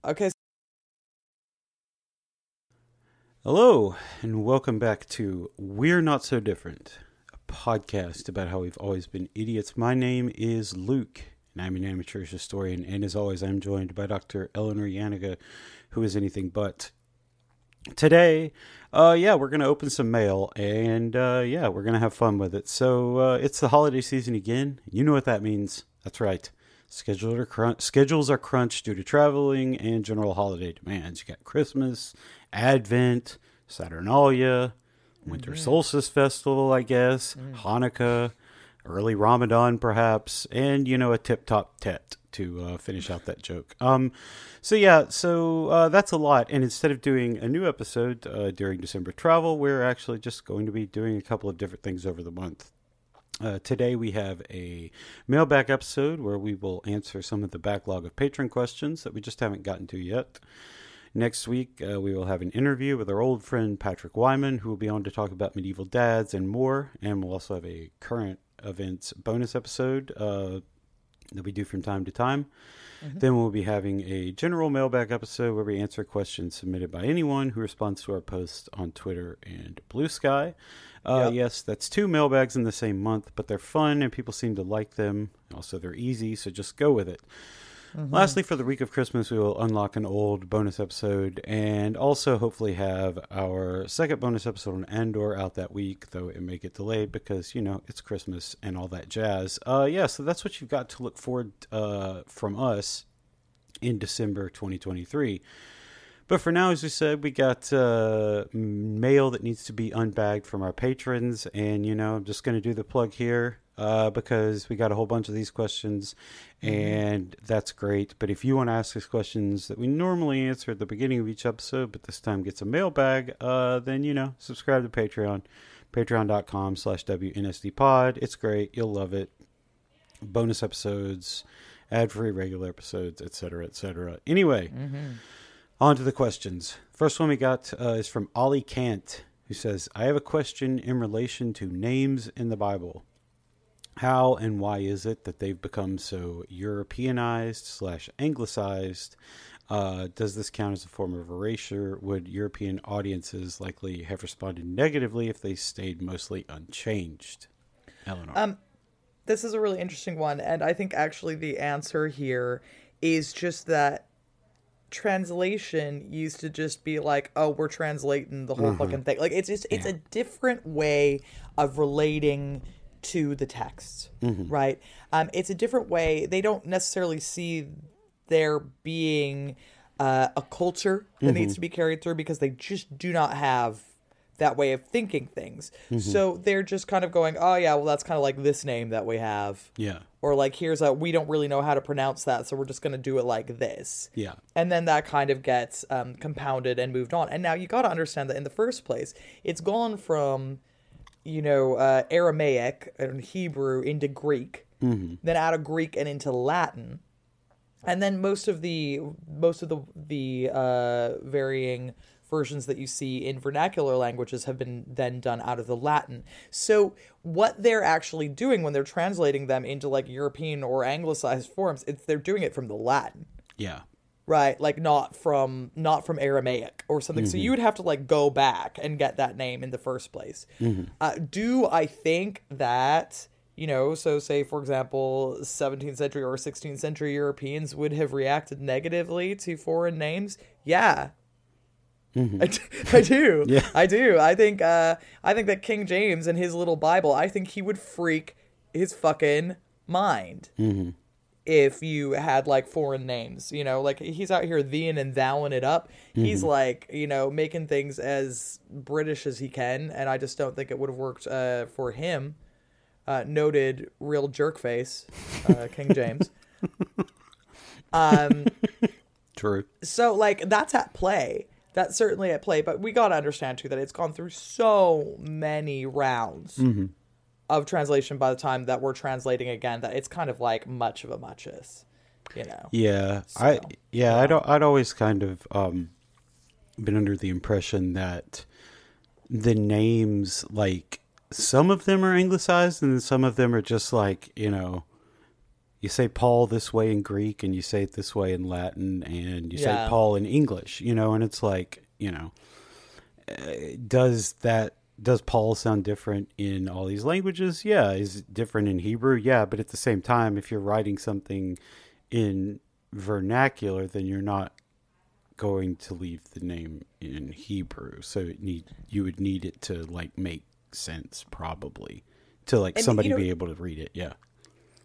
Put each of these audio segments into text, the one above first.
Okay. Hello, and welcome back to We're Not So Different, a podcast about how we've always been idiots. My name is Luke, and I'm an amateur historian, and as always, I'm joined by Dr. Eleanor Rykener, who is anything but. Today, we're going to open some mail, and we're going to have fun with it. So, it's the holiday season again. You know what that means. That's right. Schedules are crunched due to traveling and general holiday demands. You got Christmas, Advent, Saturnalia, Winter Solstice Festival, I guess, Hanukkah, early Ramadan, perhaps, and, a tip-top tet to finish out that joke. So that's a lot. And instead of doing a new episode during December travel, we're actually just going to be doing a couple of different things over the month. Today we have a mailbag episode where we will answer some of the backlog of Patron questions that we just haven't gotten to yet. Next week, we will have an interview with our old friend Patrick Wyman, who will be on to talk about medieval dads and more. And we'll also have a current events bonus episode that we do from time to time. Then we'll be having a general mailbag episode where we answer questions submitted by anyone who responds to our posts on Twitter and Blue Sky. Yes, that's 2 mailbags in the same month, but they're fun and people seem to like them. Also, they're easy, so just go with it. Lastly, for the week of Christmas, we will unlock an old bonus episode and also hopefully have our second bonus episode on Andor out that week, though it may get delayed because, it's Christmas and all that jazz. So that's what you've got to look forward from us in December 2023. But for now, as we said, we got mail that needs to be unbagged from our patrons. And, I'm just going to do the plug here because we got a whole bunch of these questions. And that's great. But if you want to ask us questions that we normally answer at the beginning of each episode, but this time gets a mailbag, then, subscribe to Patreon. Patreon.com/WNSDpod. It's great. You'll love it. Bonus episodes, ad-free regular episodes, etc., etc. Anyway. On to the questions. First one we got is from Ollie Kant, who says, I have a question in relation to names in the Bible. How and why is it that they've become so Europeanized/anglicized? Does this count as a form of erasure? Would European audiences likely have responded negatively if they stayed mostly unchanged? Eleanor. This is a really interesting one, and I think actually the answer here is just that translation used to just be like, oh, we're translating the whole fucking thing. Like, it's a different way of relating to the text, right? It's a different way. They don't necessarily see there being a culture that needs to be carried through because they just do not have that way of thinking things. So they're just kind of going, oh yeah, well that's kind of like this name that we have. Yeah. Or like, we don't really know how to pronounce that, so we're just going to do it like this. Yeah. And then that kind of gets compounded and moved on. And now you got to understand that in the first place, it's gone from, Aramaic and Hebrew into Greek, then out of Greek and into Latin. And then most of the varying versions that you see in vernacular languages have been then done out of the Latin. So what they're actually doing when they're translating them into like European or anglicized forms, they're doing it from the Latin. Yeah. Right? Like not from Aramaic or something. So you would have to like go back and get that name in the first place. Do I think that, so say for example, 17th century or 16th century Europeans would have reacted negatively to foreign names? Yeah. I do. Yeah. I do. I think that King James and his little Bible, I think he would freak his fucking mind if you had like foreign names, like he's out here theeing and thouing it up. He's like, making things as British as he can. And I just don't think it would have worked for him. Noted real jerkface, King James. True. So like that's at play. That's certainly at play, but we got to understand, too, that it's gone through so many rounds of translation by the time that we're translating again that it's kind of like much of a muchness, Yeah. So, I'd always kind of been under the impression that the names, like, some of them are anglicized and some of them are just like, you say Paul this way in Greek and you say it this way in Latin and you say Paul in English, you know, and it's like, you know, does Paul sound different in all these languages? Yeah. Is it different in Hebrew? Yeah. But at the same time, if you're writing something in vernacular, then you're not going to leave the name in Hebrew. So you would need it to like make sense probably to like somebody be able to read it. Yeah.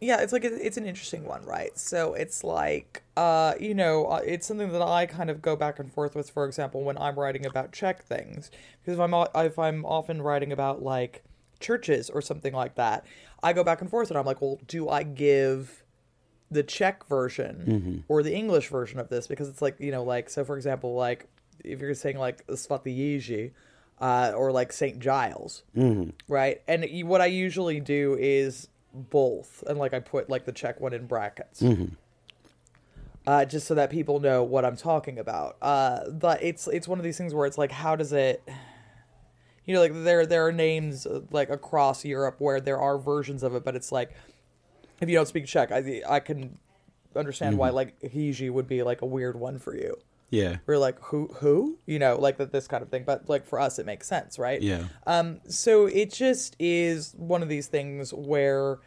Yeah, it's like it's an interesting one, right? So it's like, it's something that I kind of go back and forth with. For example, when I'm writing about Czech things, because if I'm often writing about like churches or something like that, I go back and forth, and I'm like, well, do I give the Czech version or the English version of this? Because it's like, like, so for example, like if you're saying like Svatý or like St. Giles, right? And what I usually do is both, and like I put like the Czech one in brackets, just so that people know what I'm talking about. But it's one of these things where it's like, how does it, like there are names like across Europe where there are versions of it, but it's like, if you don't speak Czech, I can understand why like Hiji would be like a weird one for you. Yeah. We're like, who? Like this kind of thing. But like for us, it makes sense, right? Yeah. So it just is one of these things where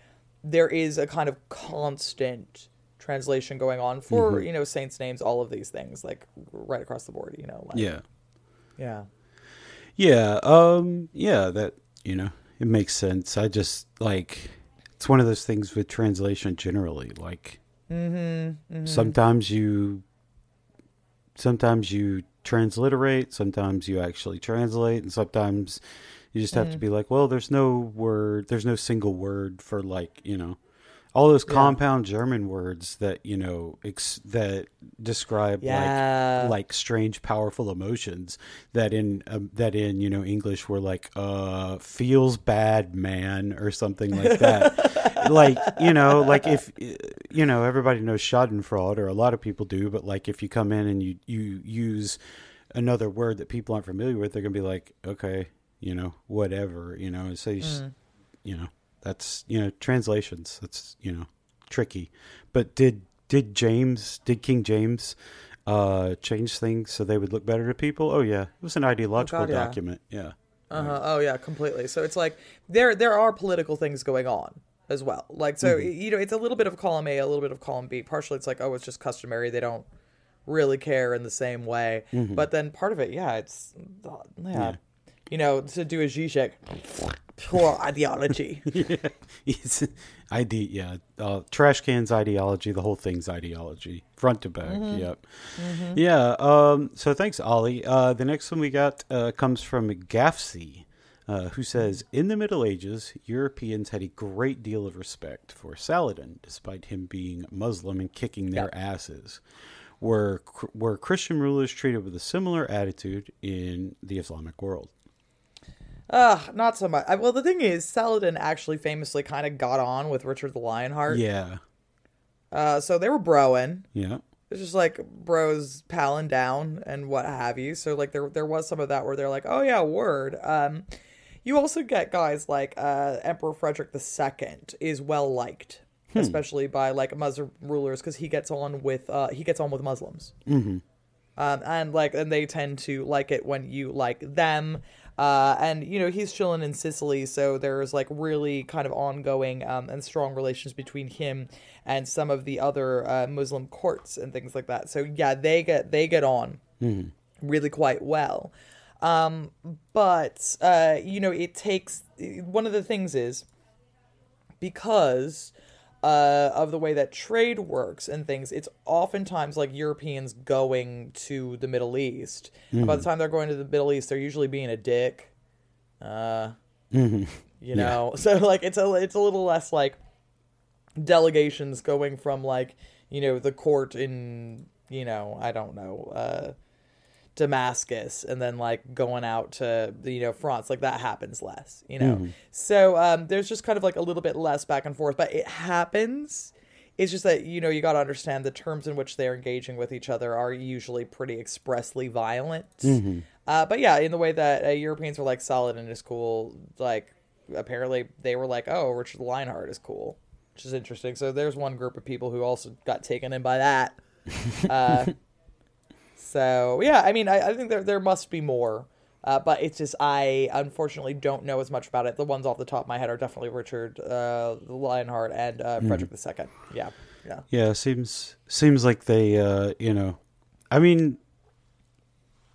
there is a kind of constant translation going on for, saints' names, all of these things, like right across the board, like, yeah. Yeah. Yeah. Yeah, that, it makes sense. I just like, it's one of those things with translation generally, like, sometimes you transliterate, sometimes you actually translate, and sometimes you just have to be like, well, there's no single word for like, all those compound German words that, that describe like strange, powerful emotions that in English were like, feels bad, man, or something like that. Like, like if, everybody knows Schadenfreude, or a lot of people do, but like if you come in and you use another word that people aren't familiar with, they're going to be like, okay, whatever, and so, that's, translations, that's, tricky. But did King James change things so they would look better to people? Oh yeah. It was an ideological document. Yeah. Right. Oh yeah, completely. So it's like there are political things going on as well. Like, so, it's a little bit of column A, a little bit of column B. Partially it's like, oh, it's just customary. They don't really care in the same way. But then part of it, it's to do a Zizek, poor ideology. Trash can's ideology. The whole thing's ideology, front to back. Yep. Yeah. So thanks, Ollie. The next one we got comes from Gafsy, who says, in the Middle Ages, Europeans had a great deal of respect for Saladin, despite him being Muslim and kicking their asses. Were Christian rulers treated with a similar attitude in the Islamic world? Not so much. Well, the thing is, Saladin actually famously kind of got on with Richard the Lionheart. Yeah. So they were broing. Yeah. It's just like bros palling down and what have you. So like there was some of that where they're like, oh yeah, word. You also get guys like Emperor Frederick II is well liked, especially by like Muslim rulers, because he gets on with Muslims. And they tend to like it when you like them. And he's chilling in Sicily, so there's like really kind of ongoing and strong relations between him and some of the other Muslim courts and things like that. So yeah, they get on really quite well. But it takes, one of the things is, because of the way that trade works and things, it's oftentimes like Europeans going to the Middle East. And by the time they're going to the Middle East, they're usually being a dick. So like it's a little less like delegations going from like, the court in, I don't know, Damascus, and then like going out to France, like that happens less, so there's just kind of like a little bit less back and forth, but it happens. It's just that you got to understand the terms in which they're engaging with each other are usually pretty expressly violent. But yeah, in the way that Europeans were like, Saladin is cool, like apparently they were like, oh, Richard the Lionheart is cool. which is interesting. So there's one group of people who also got taken in by that. So yeah, I mean, I think there must be more, but it's just I unfortunately don't know as much about it. The ones off the top of my head are definitely Richard, the Lionheart, and Frederick II. Yeah. Seems like they, I mean,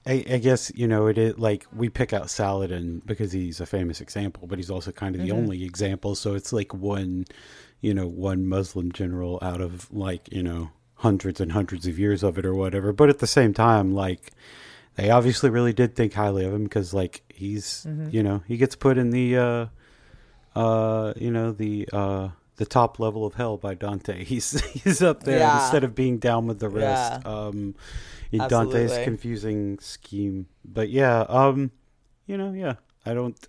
I guess it is like we pick out Saladin because he's a famous example, but he's also kind of the only example. So it's like one Muslim general out of like hundreds and hundreds of years of it or whatever. But at the same time, like they obviously really did think highly of him because like he's he gets put in the the top level of hell by Dante. He's up there instead of being down with the rest. Dante's confusing scheme, but I don't.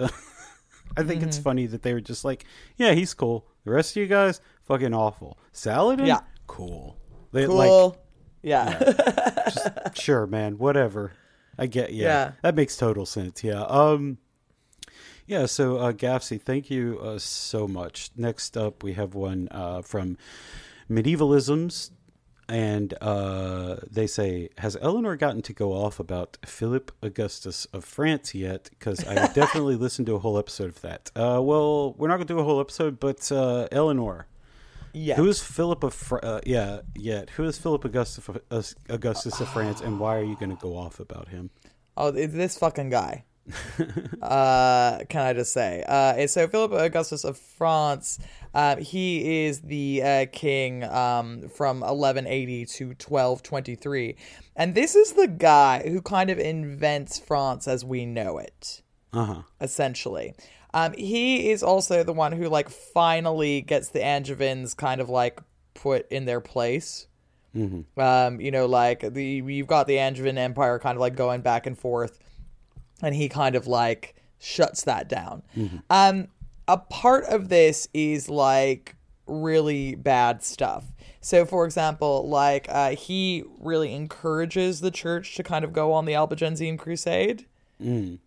I think it's funny that they were just like, yeah, he's cool. The rest of you guys, fucking awful. Saladin, cool. Cool. Just, sure, man. Whatever. I get. Yeah, that makes total sense. Yeah. So Gafsy, thank you so much. Next up, we have one from Medievalisms, and they say, has Eleanor gotten to go off about Philip Augustus of France yet? Because I would definitely listen to a whole episode of that. Well, we're not going to do a whole episode, but Eleanor. Yeah. Who is Philip of Who is Philip Augustus of France, and why are you going to go off about him? Oh, this fucking guy. Can I just say? So Philip Augustus of France, he is the king from 1180 to 1223, and this is the guy who kind of invents France as we know it. Essentially. He is also the one who like finally gets the Angevins kind of like put in their place. You've got the Angevin Empire kind of like going back and forth, and he kind of like shuts that down. A part of this is like really bad stuff. So for example, like he really encourages the church to kind of go on the Albigensian Crusade.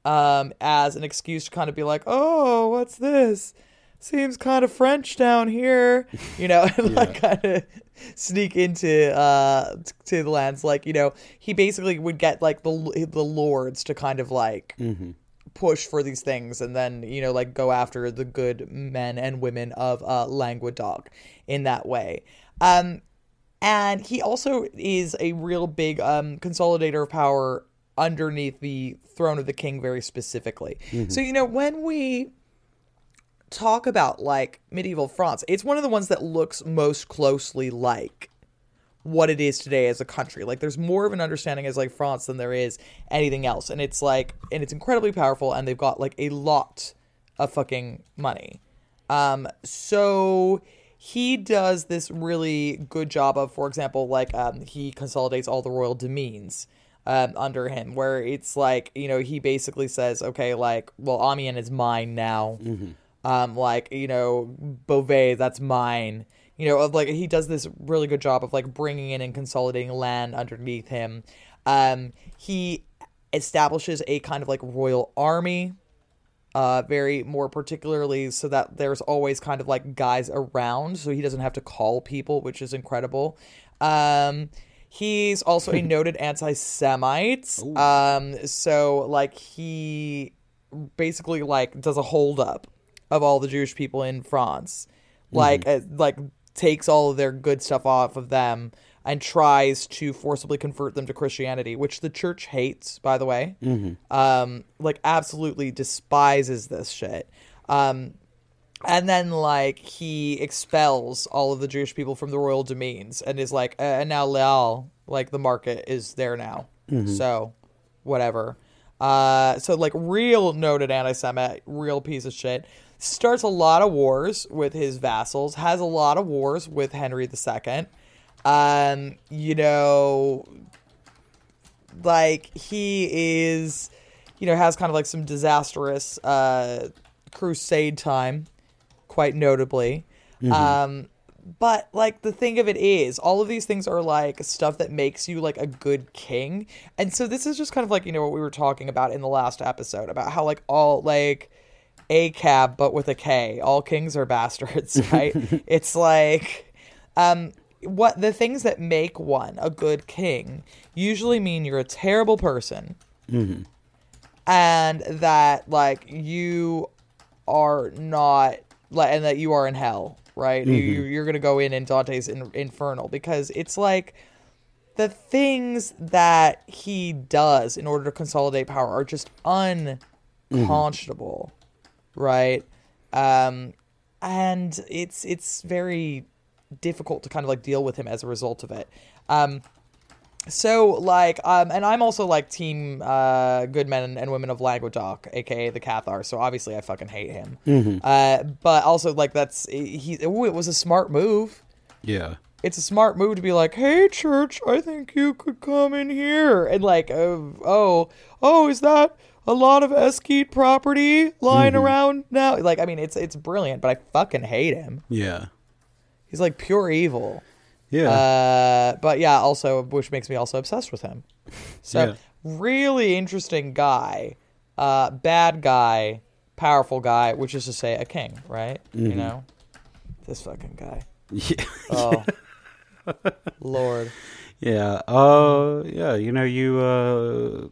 As an excuse to kind of be like, oh, what's this? Seems kind of French down here, and like kind of sneak into to the lands. Like, he basically would get like the lords to kind of like push for these things, and then like go after the good men and women of Languedoc in that way. And he also is a real big consolidator of power underneath the throne of the king very specifically. So, when we talk about like medieval France, it's one of the ones that looks most closely like what it is today as a country. Like there's more of an understanding as like France than there is anything else. And it's like, and it's incredibly powerful, and they've got like a lot of fucking money. So he does this really good job of, for example, like he consolidates all the royal domains under him, where it's like, he basically says, okay, like, well, Amiens is mine now. Beauvais, that's mine. Like he does this really good job of like bringing in and consolidating land underneath him. He establishes a kind of like royal army, very more particularly so that there's always kind of like guys around, so he doesn't have to call people, which is incredible. He's also a noted anti-Semite. So like he basically like does a holdup of all the Jewish people in France, like takes all of their good stuff off of them and tries to forcibly convert them to Christianity, which the church hates, by the way. Like absolutely despises this shit. And then, like, he expels all of the Jewish people from the royal domains and is like, and now Leal, like, the market is there now. So, whatever. So, like, real noted anti-Semite, real piece of shit. Starts a lot of wars with his vassals, has a lot of wars with Henry II. Like, he is, has kind of, like, some disastrous crusade time. Quite notably. But like the thing of it is, all of these things are like stuff that makes you like a good king. And so this is just kind of like, what we were talking about in the last episode about how like all like a cab, but with a K. All kings are bastards, right? It's like, what the things that make one a good king usually mean you're a terrible person, and that like you are not, like, and that you are in hell, right? You're gonna go in Dante's Infernal, because it's like the things that he does in order to consolidate power are just unconscionable, right? And it's very difficult to kind of like deal with him as a result of it. So like, and I'm also like team good men and women of Languedoc, aka the Cathar. So obviously I fucking hate him. But also like it was a smart move. Yeah. It's a smart move to be like, hey church, I think you could come in here, and like, oh, is that a lot of Eskeet property lying around now? Like, I mean, it's brilliant, but I fucking hate him. Yeah. He's like pure evil. Yeah. But yeah, also, which makes me also obsessed with him. So, really interesting guy. Bad guy, powerful guy, which is to say a king, right? You know? This fucking guy. Yeah. Oh. Lord. Yeah. Yeah, you know, you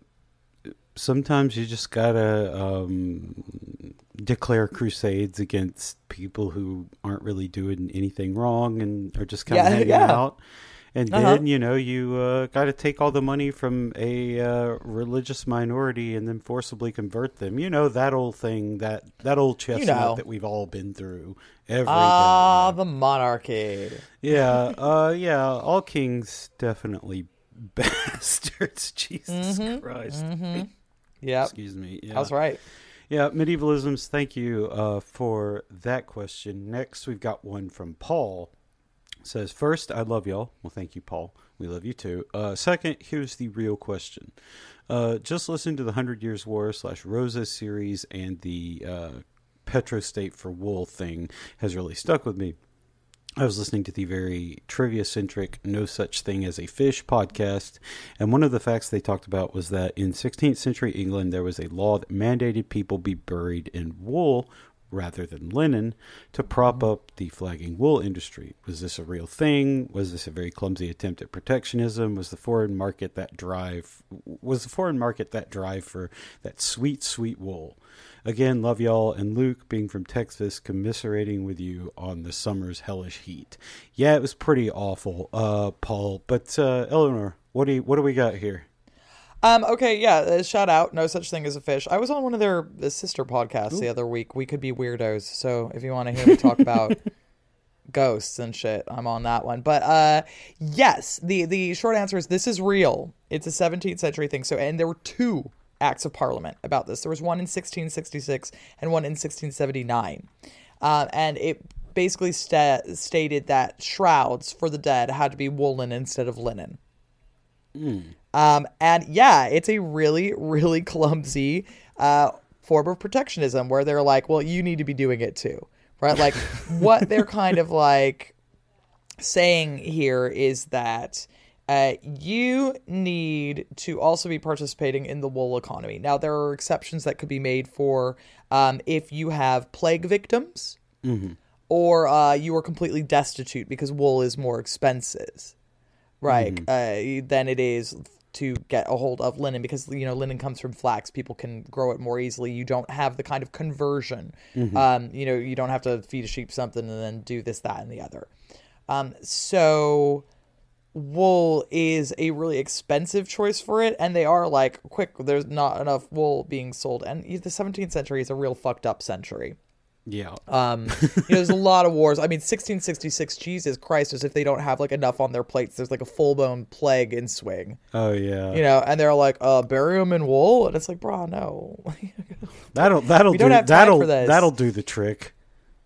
sometimes you just gotta declare crusades against people who aren't really doing anything wrong and are just kind of hanging out. And then, you know, you got to take all the money from a religious minority and then forcibly convert them. You know, that old thing, that old chestnut that we've all been through every day. The monarchy. Yeah. Yeah. All kings definitely bastards. Jesus Christ. Yeah. Excuse me. Yeah. That's right. Yeah. Medievalisms. Thank you for that question. Next, we've got one from Paul. Says, first, I love y'all. Well, thank you, Paul. We love you too. Second, here's the real question. Just listen to the 100 Years War / Rosa series, and the petrostate for wool thing has really stuck with me. I was listening to the very trivia-centric No Such Thing as a Fish podcast, and one of the facts they talked about was that in 16th century England, there was a law that mandated people be buried in wool rather than linen to prop up the flagging wool industry. Was this a real thing? Was this a very clumsy attempt at protectionism? Was the foreign market that drive for that sweet, sweet wool? Again, love y'all, and Luke, being from Texas, commiserating with you on the summer's hellish heat. Yeah, it was pretty awful, Paul. But Eleanor, what do we got here? Okay, yeah, shout out, No Such Thing as a Fish. I was on one of their sister podcasts the other week. We Could Be Weirdos, so if you want to hear me talk about ghosts and shit, I'm on that one. But yes, the short answer is this is real. It's a 17th century thing. So, and there were two acts of parliament about this. There was one in 1666 and one in 1679. And it basically stated that shrouds for the dead had to be woolen instead of linen. And yeah, it's a really, really clumsy form of protectionism where they're like, well, you need to be doing it too, right? Like what they're kind of like saying here is that you need to also be participating in the wool economy. Now, there are exceptions that could be made for if you have plague victims or you are completely destitute because wool is more expensive. Right, than it is to get a hold of linen because, you know, linen comes from flax. People can grow it more easily. You don't have the kind of conversion. You know, you don't have to feed a sheep something and then do this, that, and the other. So wool is a really expensive choice for it. And they are like, quick, there's not enough wool being sold. And the 17th century is a real fucked up century. Yeah. You know, there's a lot of wars. I mean, 1666, Jesus Christ, as if they don't have like enough on their plates. There's like a full-blown plague in swing. Oh yeah. You know, and they're like, bury them in wool, and it's like, bro, no. that'll do the trick.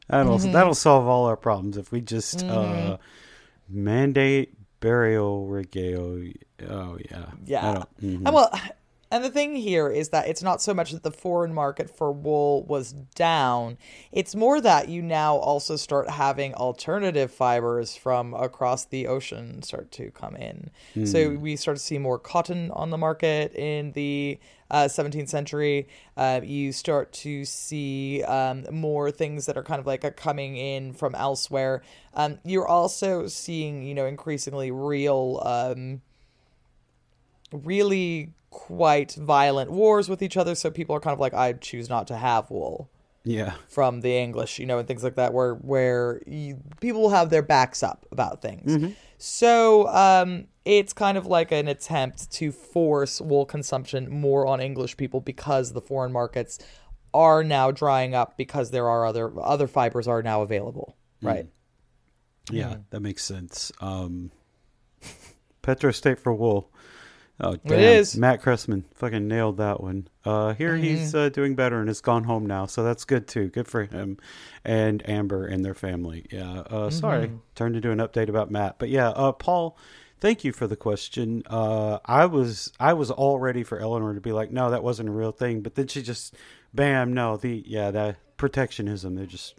That'll solve all our problems if we just mandate burial regale. Oh yeah. Yeah. Well, And the thing here is that it's not so much that the foreign market for wool was down. It's more that you now also start having alternative fibers from across the ocean start to come in. So we start to see more cotton on the market in the 17th century. You start to see more things that are kind of like coming in from elsewhere. You're also seeing, increasingly really quite violent wars with each other, so people are kind of like, I choose not to have wool. Yeah. From the English, and things like that, where people will have their backs up about things. So it's kind of like an attempt to force wool consumption more on English people because the foreign markets are now drying up because there are other fibers are now available, right? Yeah, that makes sense. Petro State for wool. Oh, damn. It is. Matt Cressman fucking nailed that one. Here he's doing better and has gone home now, so that's good too. Good for him and Amber and their family. Yeah. Sorry, turned into an update about Matt, but yeah. Paul, thank you for the question. I was all ready for Eleanor to be like, no, that wasn't a real thing, but then she just, bam, no, that protectionism. They're just.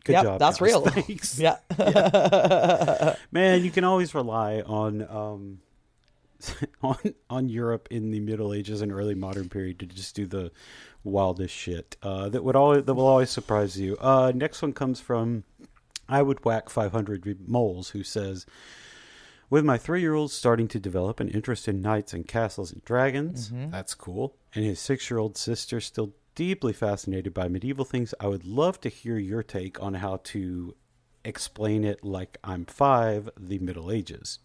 Good job. That's guys. real. Thanks. Yeah. Man, you can always rely on. On Europe in the Middle Ages and early modern period to just do the wildest shit that will always surprise you. Next one comes from I would whack 500 moles, who says, with my 3-year-old starting to develop an interest in knights and castles and dragons, that's cool, and his 6-year-old sister still deeply fascinated by medieval things, I would love to hear your take on how to explain it like I'm 5, the Middle Ages.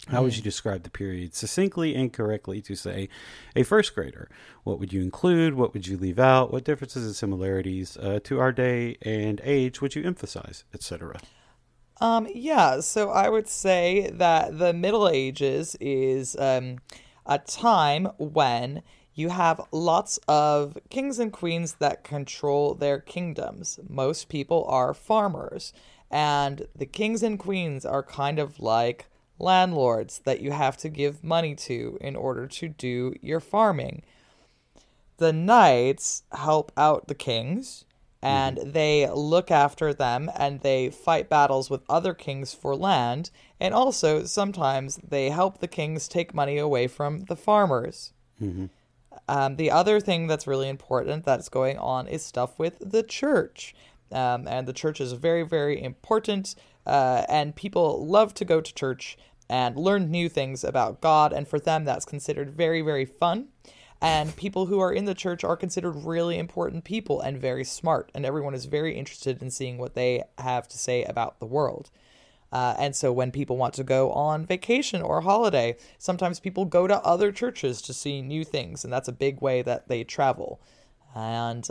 How would you describe the period succinctly and correctly to, say, a first grader? What would you include? What would you leave out? What differences and similarities to our day and age would you emphasize, etc.? So I would say that the Middle Ages is a time when you have lots of kings and queens that control their kingdoms. Most people are farmers, and the kings and queens are kind of like landlords that you have to give money to in order to do your farming. The knights help out the kings, and they look after them, and they fight battles with other kings for land, and also sometimes they help the kings take money away from the farmers. The other thing that's really important that's going on is stuff with the church. And the church is very, very important, and people love to go to church and learn new things about God, and for them that's considered very, very fun. And people who are in the church are considered really important people and very smart, and everyone is very interested in seeing what they have to say about the world. And so when people want to go on vacation or holiday, sometimes people go to other churches to see new things, and that's a big way that they travel. And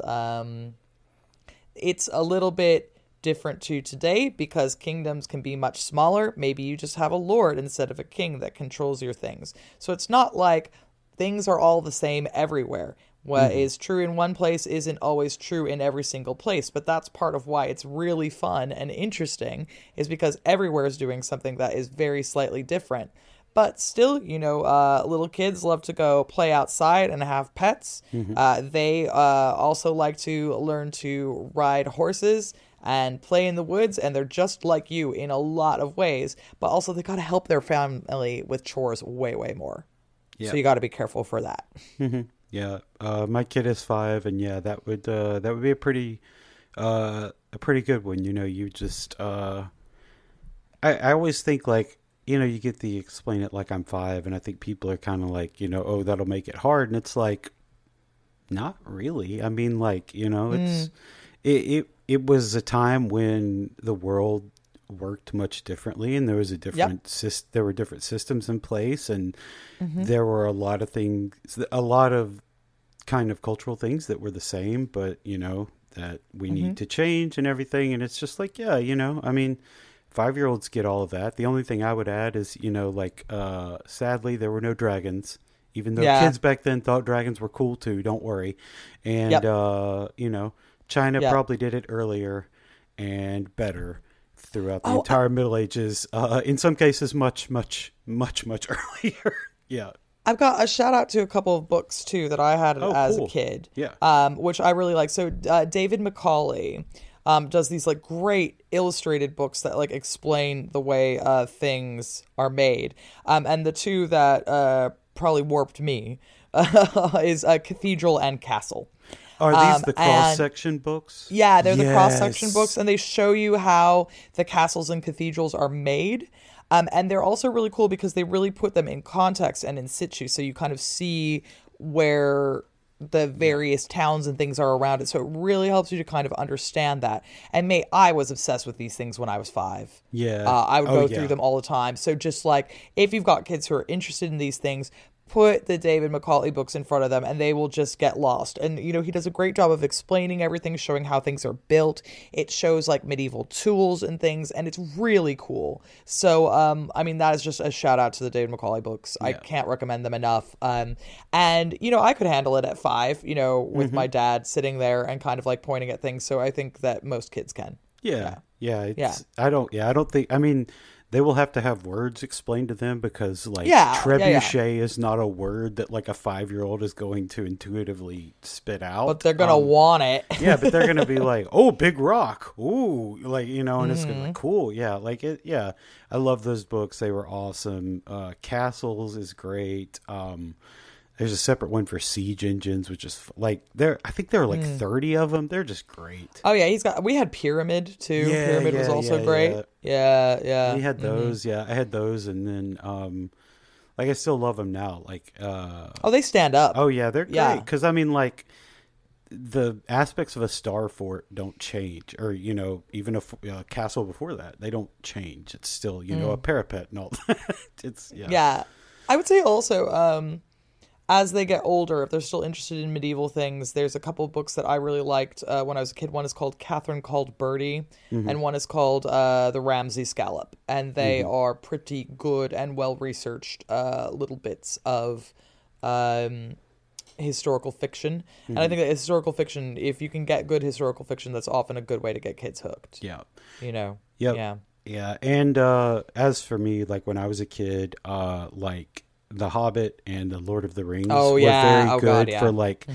it's a little bit different to today because kingdoms can be much smaller. Maybe you just have a lord instead of a king that controls your things. So it's not like things are all the same everywhere. What is true in one place isn't always true in every single place, but that's part of why it's really fun and interesting, is because everywhere is doing something that is very slightly different. But still, little kids love to go play outside and have pets. They also like to learn to ride horses and play in the woods, and they're just like you in a lot of ways. But also, they got to help their family with chores way, way more. Yeah. So you got to be careful for that. Yeah, my kid is 5, and yeah, that would be a pretty good one. You just I always think like, you get the explain it like I'm 5, and I think people are kind of like, oh, that'll make it hard, and it's like, not really. I mean, like, it's it was a time when the world worked much differently, and there was a different there were different systems in place, and there were a lot of kind of cultural things that were the same, but that we need to change and everything. And it's just like, I mean, 5-year-olds get all of that. The only thing I would add is, sadly there were no dragons, even though kids back then thought dragons were cool too. Don't worry. And China probably did it earlier and better throughout the entire Middle Ages. In some cases, much, much, much, much earlier. Yeah. I've got a shout out to a couple of books too that I had as cool. a kid. Yeah. Which I really like. So David Macaulay does these like great illustrated books that like explain the way things are made. And the two that probably warped me is Cathedral and Castle. Are these the cross-section books? Yeah, they're the cross-section books, and they show you how the castles and cathedrals are made. And they're also really cool because they really put them in context and in situ, so you kind of see where the various towns and things are around it. So it really helps you to kind of understand that. And I was obsessed with these things when I was 5. Yeah. I would go through them all the time. So just like, if you've got kids who are interested in these things, put the David Macaulay books in front of them and they will just get lost. And, you know, he does a great job of explaining everything, showing how things are built. It shows like medieval tools and things, and it's really cool. So, I mean, that is just a shout out to the David Macaulay books. Yeah. I can't recommend them enough. And, you know, I could handle it at 5, you know, with my dad sitting there and kind of like pointing at things. So I think that most kids can. Yeah. I don't think, I mean, they will have to have words explained to them because, like, trebuchet is not a word that, like, a 5-year-old is going to intuitively spit out. But they're going to want it. Yeah, but they're going to be like, oh, big rock. Ooh, like, you know, and it's going to be like, cool. Yeah, like, I love those books. They were awesome. Castles is great. There's a separate one for siege engines, which is like I think there were like 30 of them. They're just great. Oh yeah, we had Pyramid too. Yeah, Pyramid was also great. Yeah. We had those. Yeah, I had those, and then like I still love them now. Like they stand up. Oh yeah, they're great because I mean like the aspects of a star fort don't change, or you know even a castle before that they don't change. It's still you know a parapet and all that. It's yeah. I would say also. As they get older, if they're still interested in medieval things, there's a couple of books that I really liked when I was a kid. One is called Catherine Called Birdie, and one is called The Ramsay Scallop. And they are pretty good and well-researched little bits of historical fiction. And I think that historical fiction, if you can get good historical fiction, that's often a good way to get kids hooked. Yeah. You know? Yep. Yeah. And as for me, like when I was a kid, like... The Hobbit and The Lord of the Rings were very good for like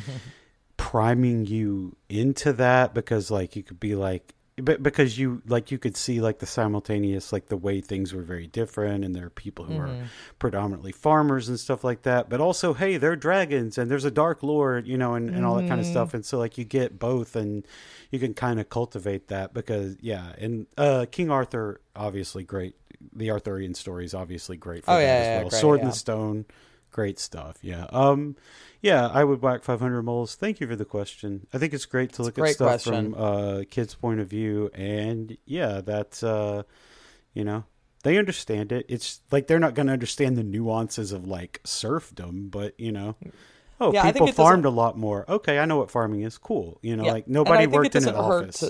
priming you into that because like you could be like because you could see like the simultaneous like the way things were very different and there are people who are predominantly farmers and stuff like that, but also hey, they're dragons and there's a dark lord, you know, and all that kind of stuff, and so like you get both and you can kind of cultivate that because and King Arthur obviously great. The Arthurian story is obviously great for that as well. Great, Sword in the Stone, great stuff. Yeah. I would whack 500 moles. Thank you for the question. I think it's great to look at stuff from kids' point of view, and that's you know, they understand it. It's like they're not going to understand the nuances of like serfdom, but you know. Oh, people farmed a lot more. Okay, I know what farming is. Cool. You know, like nobody worked in an office.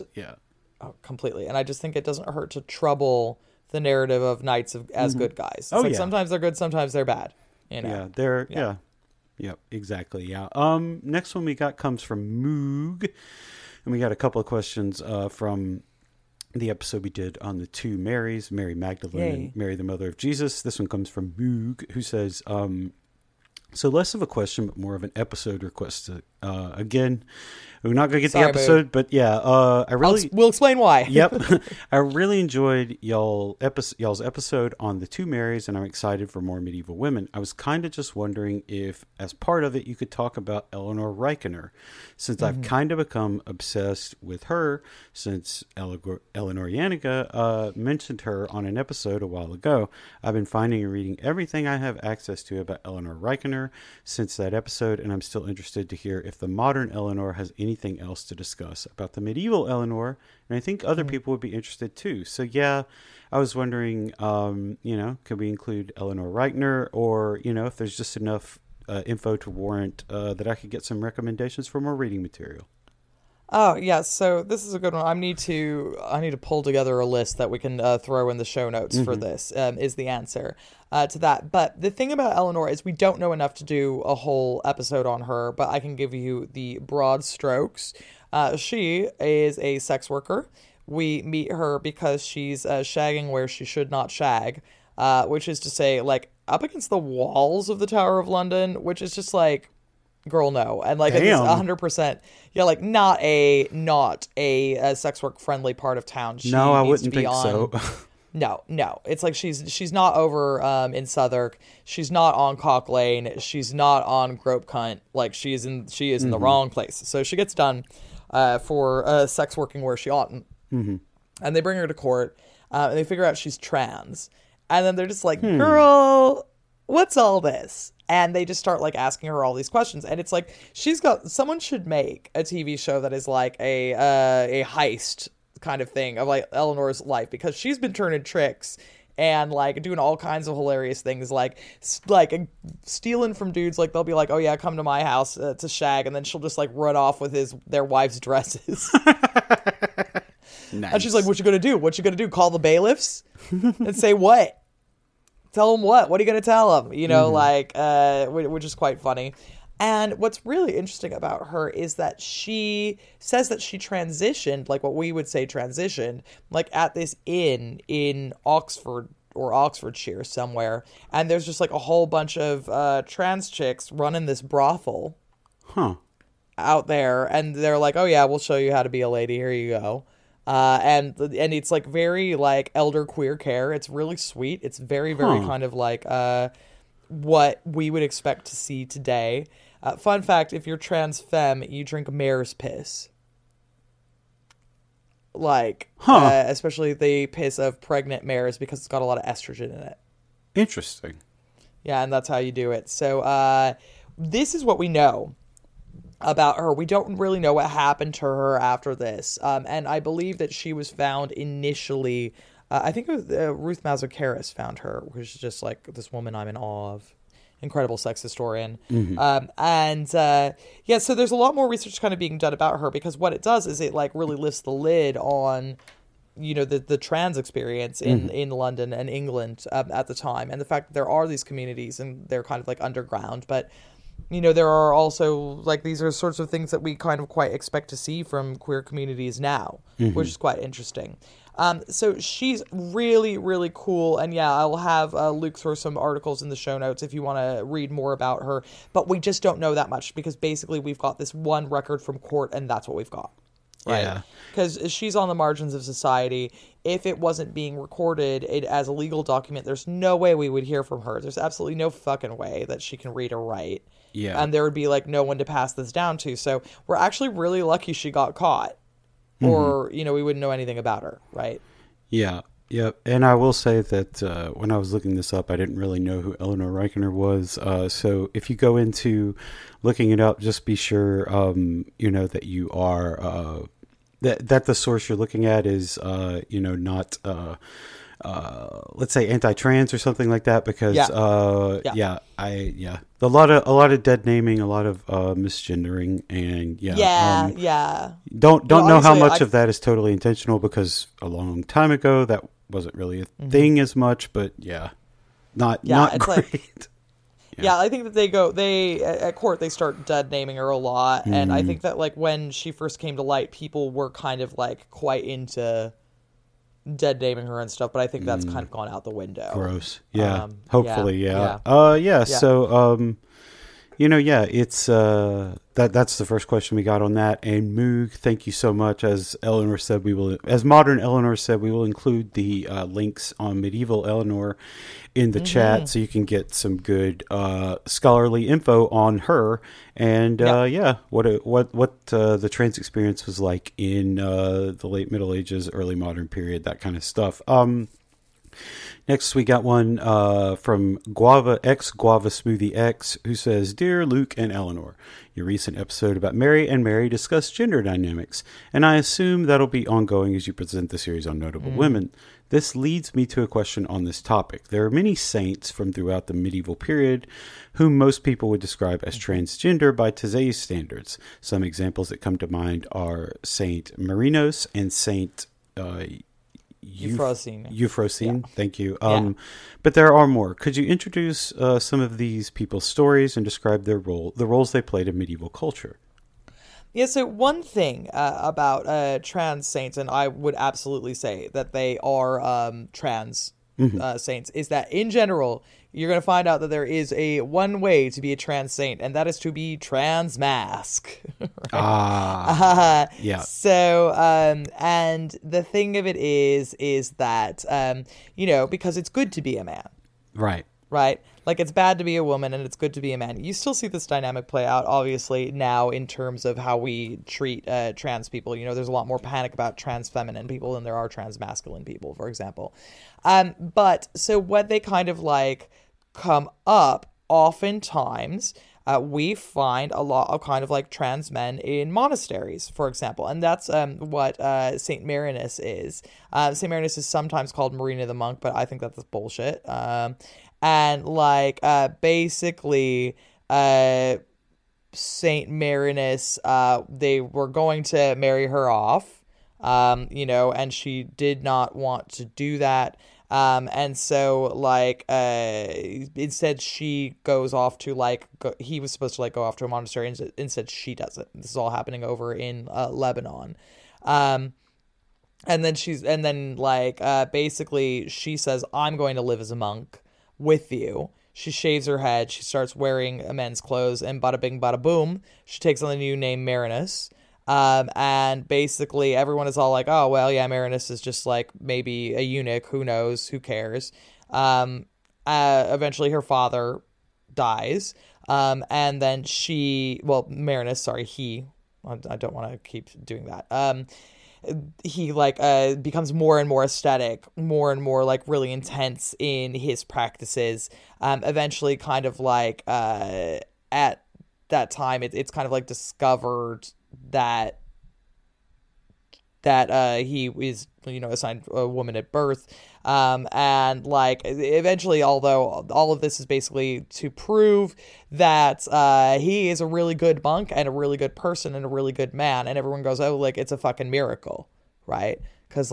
Completely. And I just think it doesn't hurt to trouble the narrative of knights as good guys. It's sometimes they're good, sometimes they're bad. You know? Yep, exactly. Yeah. Next one we got comes from Moog, and we got a couple of questions from the episode we did on the two Marys, Mary Magdalene and Mary the Mother of Jesus. This one comes from Moog, who says, so less of a question, but more of an episode request. Again, we're not going to get the episode, but we'll explain why. Yep. I really enjoyed y'all's episode on the two Marys, and I'm excited for more medieval women. I was kind of just wondering if, as part of it, you could talk about Eleanor Rykener, since I've kind of become obsessed with her since Eleanor Rykener mentioned her on an episode a while ago. I've been finding and reading everything I have access to about Eleanor Rykener since that episode, and I'm still interested to hear if the modern Eleanor has anything else to discuss about the medieval Eleanor, and I think other people would be interested too. So I was wondering, you know, could we include Eleanor Rykener, or you know, if there's just enough info to warrant that I could get some recommendations for more reading material. Oh yes, so this is a good one. I need to pull together a list that we can throw in the show notes for this. Is the answer to that? But the thing about Eleanor is we don't know enough to do a whole episode on her. But I can give you the broad strokes. She is a sex worker. We meet her because she's shagging where she should not shag, which is to say, like up against the walls of the Tower of London, which is just like, girl, no. And like, it's Damn. 100%, yeah, like not a sex work friendly part of town. She No, I needs wouldn't to be think so. No. It's like she's not over in Southwark. She's not on Cock Lane. She's not on Grope Cunt. Like she is in the wrong place. So she gets done for sex working where she oughtn't. Mm-hmm. And they bring her to court. And they figure out she's trans. And then they're just like, girl, what's all this? And they just start like asking her all these questions. And it's like, someone should make a TV show that is like a heist kind of thing of like Eleanor's life, because she's been turning tricks and like doing all kinds of hilarious things, like stealing from dudes. Like they'll be like, oh yeah, come to my house to shag, and then she'll just like run off with their wives' dresses. Nice. And she's like, what you gonna do? Call the bailiffs and say what? Tell them what? What are you gonna tell them? You know, like which is quite funny. And what's really interesting about her is that she says that she transitioned, like what we would say transitioned, like at this inn in Oxford or Oxfordshire somewhere. And there's just like a whole bunch of trans chicks running this brothel out there. And they're like, oh yeah, we'll show you how to be a lady. Here you go. And it's like very like elder queer care. It's really sweet. It's very, very kind of like what we would expect to see today. Fun fact, if you're trans femme, you drink mare's piss. Like, especially the piss of pregnant mares, because it's got a lot of estrogen in it. Interesting. Yeah, and that's how you do it. So this is what we know about her. We don't really know what happened to her after this. And I believe that she was found initially, I think it was Ruth Mazzucaris found her, which is just like this woman I'm in awe of. Incredible sex historian. So there's a lot more research kind of being done about her, because what it does is it like really lifts the lid on, you know, the trans experience in London and England at the time, and the fact that there are these communities and they're kind of like underground, but you know, there are also like, these are sorts of things that we kind of quite expect to see from queer communities now, which is quite interesting. So she's really, really cool. And yeah, I'll have Luke throw some articles in the show notes if you want to read more about her. But we just don't know that much, because basically we've got this one record from court and that's what we've got. Right? Yeah. Because she's on the margins of society. If it wasn't being recorded as a legal document, there's no way we would hear from her. There's absolutely no fucking way that she can read or write. Yeah. And there would be like no one to pass this down to. So we're actually really lucky she got caught. Or, you know, we wouldn't know anything about her, right? Yeah. Yep. And I will say that when I was looking this up, I didn't really know who Eleanor Rykener was. So if you go into looking it up, just be sure, you know, that you are, that the source you're looking at is, you know, not, let's say anti-trans or something like that, because, a lot of dead naming, a lot of misgendering, and don't know how much of that is totally intentional, because a long time ago that wasn't really a thing as much, but not great. Like, I think that at court they start dead naming her a lot, and I think that like when she first came to light, people were kind of like quite into dead naming her and stuff, but I think that's kind of gone out the window. Gross. Yeah. Hopefully. Yeah. So, you know, it's that's the first question we got on that. And Moog, thank you so much. As modern Eleanor said, we will include the links on medieval Eleanor in the chat, so you can get some good scholarly info on her, and what the trans experience was like in the late Middle Ages, early modern period, that kind of stuff. Next, we got one from Guava Smoothie X, who says, "Dear Luke and Eleanor, your recent episode about Mary and Mary discussed gender dynamics, and I assume that'll be ongoing as you present the series on notable women. This leads me to a question on this topic. There are many saints from throughout the medieval period whom most people would describe as transgender by today's standards. Some examples that come to mind are Saint Marinos and Saint Euphrosyne. Thank you. But there are more. Could you introduce some of these people's stories and describe the roles they played in medieval culture?" Yeah, so one thing about trans saints, and I would absolutely say that they are trans saints, is that in general, you're going to find out that there is one way to be a trans saint, and that is to be trans mask. Yeah. So, and the thing of it is that, because it's good to be a man. Right. Right? Like, it's bad to be a woman and it's good to be a man. You still see this dynamic play out, obviously, now in terms of how we treat trans people. There's a lot more panic about trans feminine people than there are trans masculine people, for example. But so what they kind of like come up, oftentimes, we find a lot of kind of like trans men in monasteries, for example. And that's what St. Marinus is. St. Marinus is sometimes called Marina the Monk, but I think that's bullshit. And like basically Saint Marinus, they were going to marry her off, and she did not want to do that. And so like instead she goes off to he was supposed to go off to a monastery, and instead she does it. This is all happening over in Lebanon. And then basically she says, I'm going to live as a monk with you. She shaves her head, she starts wearing men's clothes, and bada bing bada boom, she takes on the new name Marinus. And basically everyone is all like, oh well, yeah, Marinus is just like maybe a eunuch, who knows, who cares. Eventually her father dies, and then Marinus, I don't want to keep doing that. He becomes more and more aesthetic, more and more really intense in his practices. Eventually kind of at that time it's kind of discovered that he is assigned a woman at birth, and eventually, although all of this is basically to prove that he is a really good monk and a really good person and a really good man, and everyone goes, oh, it's a fucking miracle, right? Because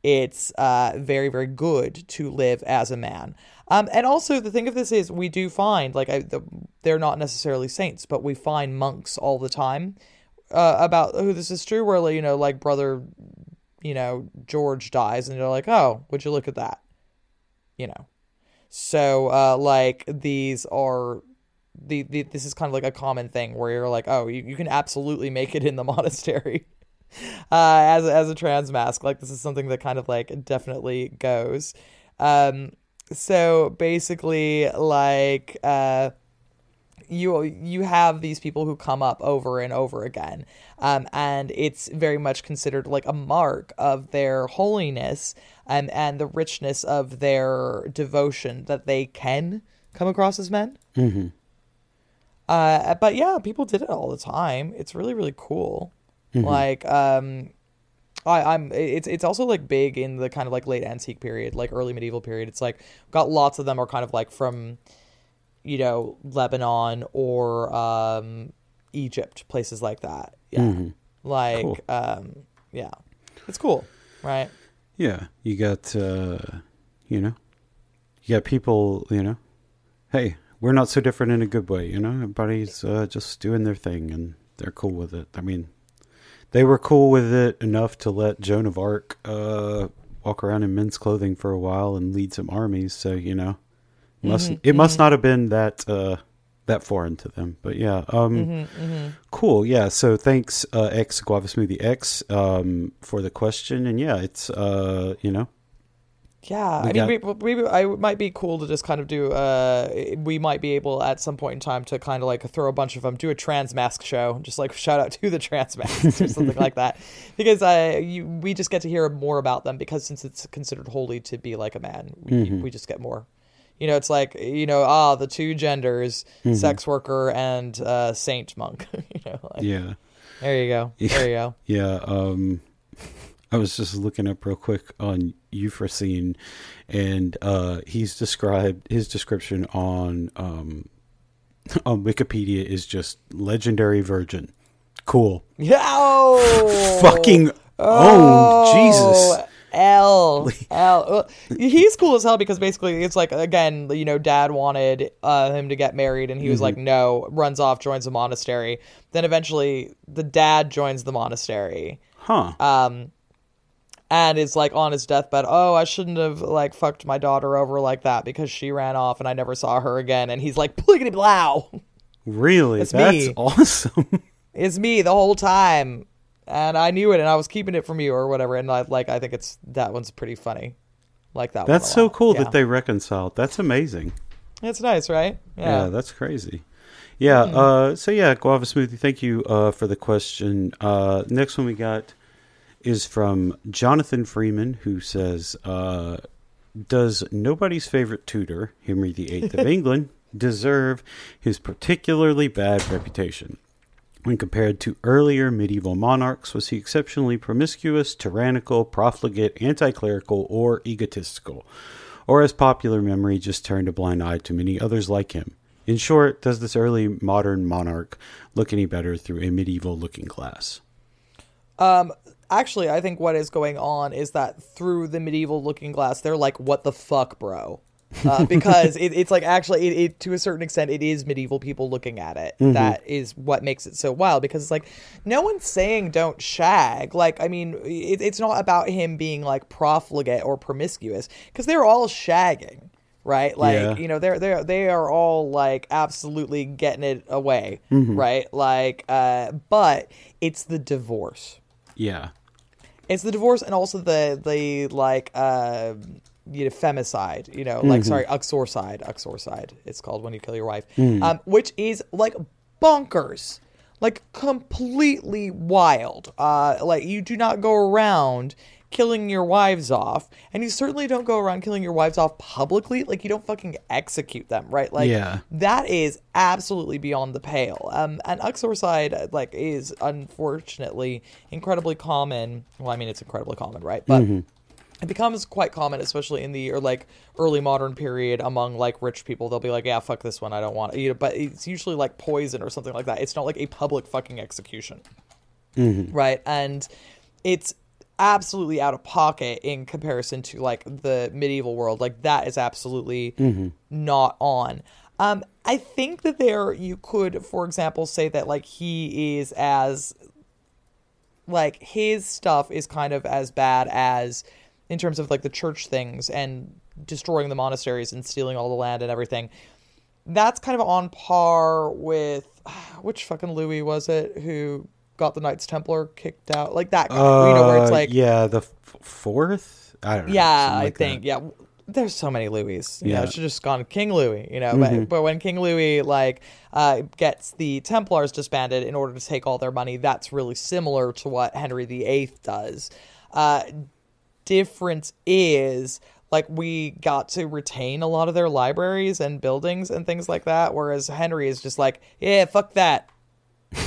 it's very, very good to live as a man. And also the thing of this is we do find they're not necessarily saints, but we find monks all the time about who this is true, where brother George dies and they're like, oh, would you look at that, so these are this is kind of a common thing where you're like, oh, you can absolutely make it in the monastery as a trans mask. This is something that kind of definitely goes. So basically you have these people who come up over and over again, and it's very much considered a mark of their holiness and the richness of their devotion that they can come across as men. Mm-hmm. But yeah, people did it all the time. It's really, really cool. Mm-hmm. It's also big in the kind of late antique period, early medieval period. It's got lots of them are kind of from Lebanon or Egypt, places like that. Yeah. Mm-hmm. Cool. Yeah. It's cool, right? Yeah. You got you got people, hey, we're not so different in a good way, everybody's just doing their thing and they're cool with it. I mean, they were cool with it enough to let Joan of Arc walk around in men's clothing for a while and lead some armies, so it must not have been that foreign to them. But yeah, cool. Yeah, so thanks X Guava Smoothie X for the question, and yeah, it's yeah, I mean, it might be cool to just kind of do. We might be able at some point in time to kind of throw a bunch of them, do a trans mask show, just shout out to the trans masks or something like that, because we just get to hear more about them, because since it's considered holy to be a man, we just get more. It's the two genders, sex worker and saint monk. Yeah. There you go. There you go. Yeah. I was just looking up real quick on Euphrosyne, and his description on Wikipedia is just legendary virgin. Cool. Yeah. Oh, fucking Jesus. He's cool as hell, because basically it's again, dad wanted him to get married, and he was no, runs off, joins a monastery. Then eventually the dad joins the monastery. and is like on his deathbed. Oh, I shouldn't have like fucked my daughter over like that because she ran off and I never saw her again. And he's like, pliggity blow. Really? It's That's me. awesome. It's me the whole time, and I knew it, and I was keeping it from you or whatever. And I think that one's pretty funny. Like that. That's so cool yeah. that they reconciled. That's amazing. It's nice, right? Yeah, that's crazy. Yeah. So yeah, Guava Smoothie. Thank you for the question. Next one we got is from Jonathan Freeman, who says, "Does nobody's favorite Tudor, Henry VIII of England, deserve his particularly bad reputation? When compared to earlier medieval monarchs, was he exceptionally promiscuous, tyrannical, profligate, anti-clerical, or egotistical? Or has popular memory just turned a blind eye to many others like him? In short, does this early modern monarch look any better through a medieval-looking glass?" Actually, I think what is going on is that through the medieval-looking glass, they're like, "What the fuck, bro?" Because it's like actually it to a certain extent it is medieval people looking at it that is what makes it so wild, because it's like no one's saying don't shag. Like, I mean, it's not about him being like profligate or promiscuous, because they're all shagging, right? Like, you know, they are all like absolutely getting it away, right? Like, but it's the divorce. Yeah, it's the divorce, and also the like femicide, you know, like, sorry, uxorcide it's called when you kill your wife, which is like bonkers, like completely wild. Like, you do not go around killing your wives off, and you certainly don't go around killing your wives off publicly. Like, you don't fucking execute them, right? Like, that is absolutely beyond the pale. And uxorcide, like, is unfortunately incredibly common. Well, I mean, it's incredibly common, right? But it becomes quite common, especially in the early modern period, among like rich people. They'll be like, "Yeah, fuck this one, I don't want it." You know, but it's usually like poison or something like that. It's not like a public fucking execution, right? And it's absolutely out of pocket in comparison to like the medieval world. Like, that is absolutely not on. I think that you could, for example, say that like he is as like his stuff is kind of as bad as, in terms of like the church things and destroying the monasteries and stealing all the land and everything. That's kind of on par with, which fucking Louis was it who got the Knights Templar kicked out? Like that guy, you know, where it's like, yeah, the fourth. I don't know. Yeah, I think that. Yeah. There's so many Louis. You know, it should have just gone King Louis. You know, but when King Louis like gets the Templars disbanded in order to take all their money, that's really similar to what Henry VIII does. Difference is, like, we got to retain a lot of their libraries and buildings and things like that, whereas Henry is just like, yeah, fuck that,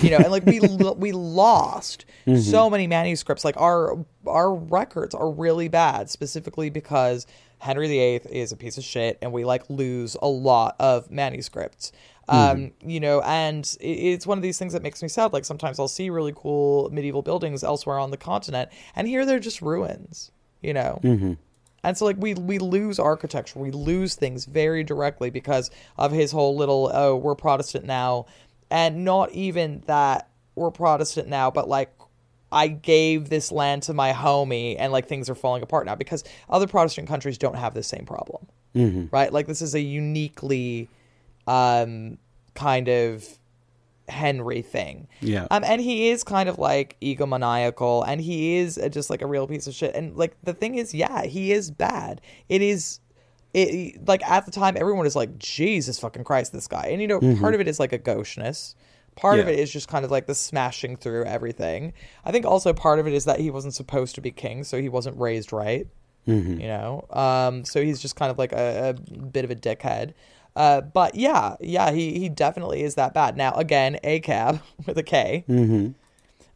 you know. And like we lost so many manuscripts. Like, our records are really bad, specifically because Henry VIII is a piece of shit, and we like lose a lot of manuscripts. You know, and it's one of these things that makes me sad. Like, sometimes I'll see really cool medieval buildings elsewhere on the continent, and here they're just ruins. You know, and so like we lose architecture, we lose things very directly because of his whole little, oh, we're Protestant now, and not even that we're Protestant now, but like, I gave this land to my homie, and like things are falling apart now, because other Protestant countries don't have the same problem, right? Like, this is a uniquely kind of Henry thing. Yeah. And he is kind of like egomaniacal, and he is just like a real piece of shit. And like, the thing is, yeah, he is bad. Like, at the time, everyone is like, Jesus fucking Christ, this guy. And, you know, part of it is like a gauchness. Part of it is just kind of like the smashing through everything. I think also part of it is that he wasn't supposed to be king, so he wasn't raised right. You know? So he's just kind of like a bit of a dickhead. But yeah, he definitely is that bad. Now, again, ACAB with a K.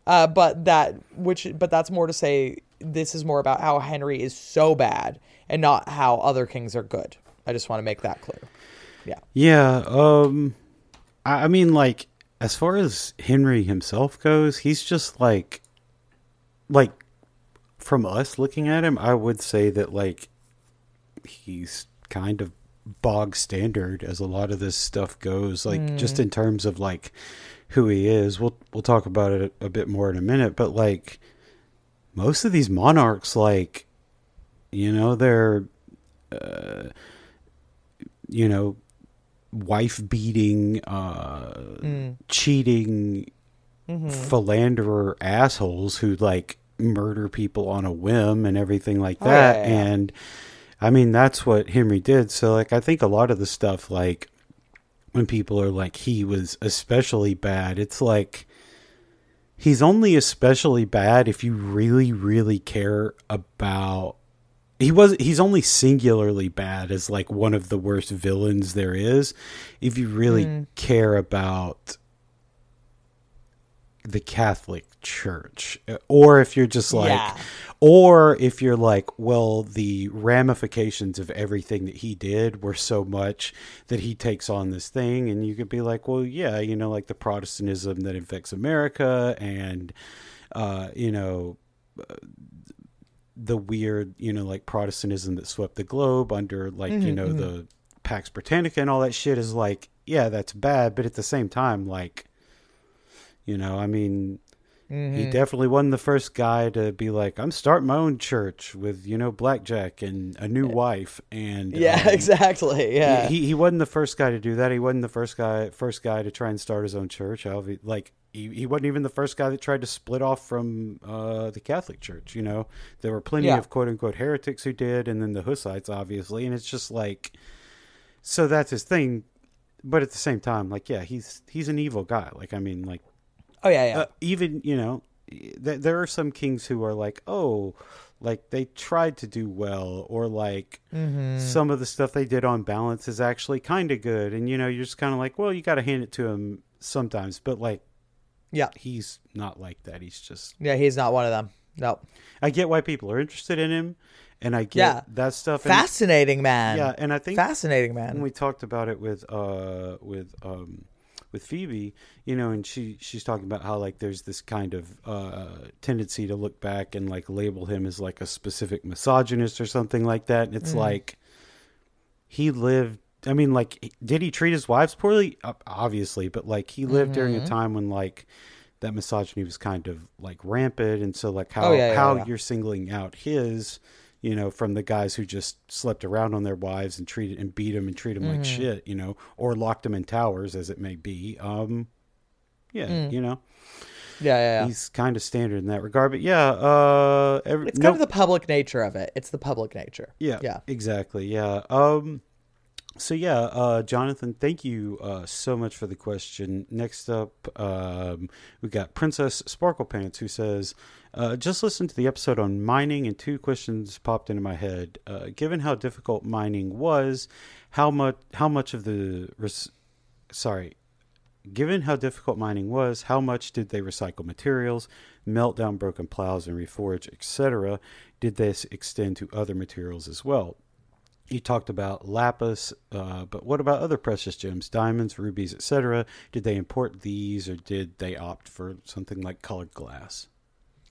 But that's more to say, this is more about how Henry is so bad and not how other kings are good. I just want to make that clear. Yeah. Yeah. I mean, like, as far as Henry himself goes, he's just like from us looking at him, I would say that like he's kind of bog standard as a lot of this stuff goes, like just in terms of like who he is. We'll talk about it a bit more in a minute, but like most of these monarchs, like, they're, wife beating, cheating, philanderer assholes who like murder people on a whim and everything like that. And I mean, that's what Henry did. So like, I think a lot of the stuff, like when people are like, he was especially bad, it's like, he's only especially bad if you really, really care about, he's only singularly bad as like one of the worst villains there is. If you really care about the Catholic Church, or if you're just like, or if you're like, well, the ramifications of everything that he did were so much that he takes on this thing, and you could be like, well, yeah, like the Protestantism that infects America, and the weird, like Protestantism that swept the globe under like, the Pax Britannica and all that shit is like, yeah, that's bad. But at the same time, like, I mean, he definitely wasn't the first guy to be like, I'm starting my own church with, blackjack and a new wife. And exactly. Yeah. He wasn't the first guy to do that. He wasn't the first guy to try and start his own church. Like, he wasn't even the first guy that tried to split off from the Catholic Church. There were plenty of quote unquote heretics who did, and then the Hussites, obviously. And it's just like, so that's his thing. But at the same time, like, yeah, he's an evil guy. Like, I mean, like, oh yeah. Even, there are some kings who are like, oh, like they tried to do well, or like some of the stuff they did on balance is actually kind of good. And, you're just kind of like, well, you got to hand it to him sometimes. But like, yeah, he's not like that. He's just, he's not one of them. No. I get why people are interested in him, and I get that stuff. Fascinating man. Yeah, and I think fascinating man. When we talked about it with Phoebe, and she's talking about how like there's this kind of tendency to look back and like label him as like a specific misogynist or something like that. And it's like, he lived, I mean, like, did he treat his wives poorly? Obviously, but like he lived during a time when like that misogyny was kind of like rampant. And so like how you're singling out his, from the guys who just slept around on their wives and treated and beat them and treat them like shit, or locked them in towers, as it may be. He's kind of standard in that regard. But it's kind of the public nature of it. It's the public nature. Yeah, exactly. Yeah. Jonathan, thank you so much for the question. Next up, we got Princess Sparkle Pants, who says, just listened to the episode on mining, and two questions popped into my head. Given how difficult mining was, given how difficult mining was, how much did they recycle materials, melt down broken plows and reforge, etc.? Did this extend to other materials as well? You talked about lapis, but what about other precious gems, diamonds, rubies, etc.? Did they import these, or did they opt for something like colored glass?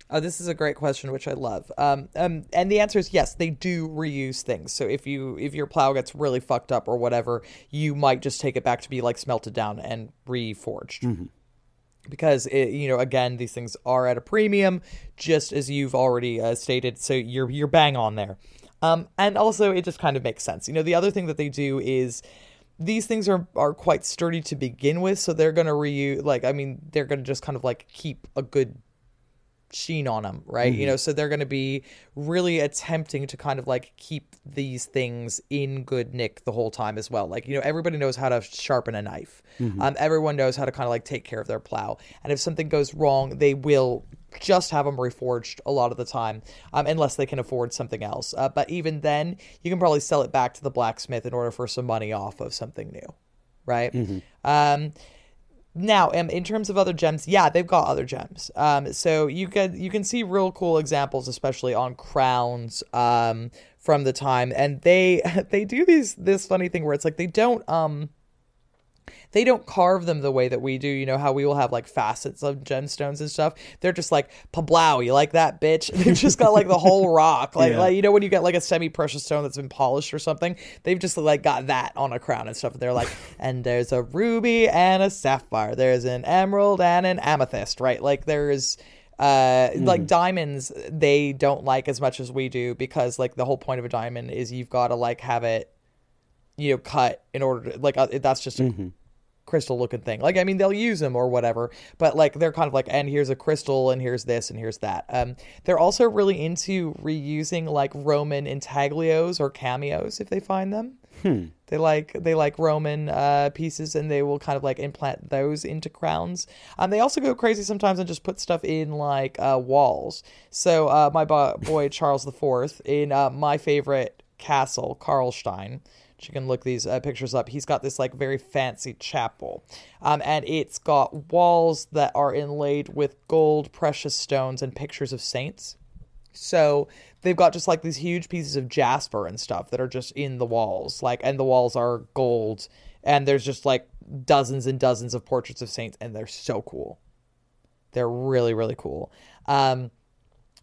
Oh, this is a great question, which I love. And the answer is yes, they do reuse things. So if your plow gets really fucked up or whatever, you might just take it back to be like smelted down and reforged. Because again, these things are at a premium, just as you've already stated. So you're bang on there. And also, it just kind of makes sense. The other thing that they do is these things are quite sturdy to begin with, so they're going to they're going to just kind of like keep a good sheen on them, right? So they're going to be really attempting to kind of like keep these things in good nick the whole time as well. Like, everybody knows how to sharpen a knife. Everyone knows how to kind of like take care of their plow. And if something goes wrong, they will just have them reforged a lot of the time, unless they can afford something else. But even then, you can probably sell it back to the blacksmith in order for some money off of something new, right? Now, in terms of other gems, yeah, they've got other gems. So you can see real cool examples, especially on crowns from the time, and they do this funny thing where it's like they don't carve them the way that we do. How we will have like facets of gemstones and stuff. They're just like, pablow, you like that, bitch? They've just got like the whole rock. Like when you get like a semi-precious stone that's been polished or something, they've just like got that on a crown and stuff. And they're like, and there's a ruby and a sapphire. There's an emerald and an amethyst, right? Like there's like diamonds, they don't like as much as we do, because like the whole point of a diamond is you've got to like have it, cut in order to like, that's just a crystal looking thing. Like, I mean, they'll use them or whatever, but like they're kind of like, and here's a crystal and here's this and here's that. They're also really into reusing like Roman intaglios or cameos if they find them. They like Roman pieces, and they will kind of like implant those into crowns. They also go crazy sometimes and just put stuff in like walls. So my boy Charles IV in my favorite castle, Karlstein. You can look these pictures up. He's got this like very fancy chapel, and it's got walls that are inlaid with gold, precious stones, and pictures of saints. So they've got just like these huge pieces of jasper and stuff that are just in the walls, like, and the walls are gold, and there's just like dozens and dozens of portraits of saints, and they're so cool. They're really, really cool.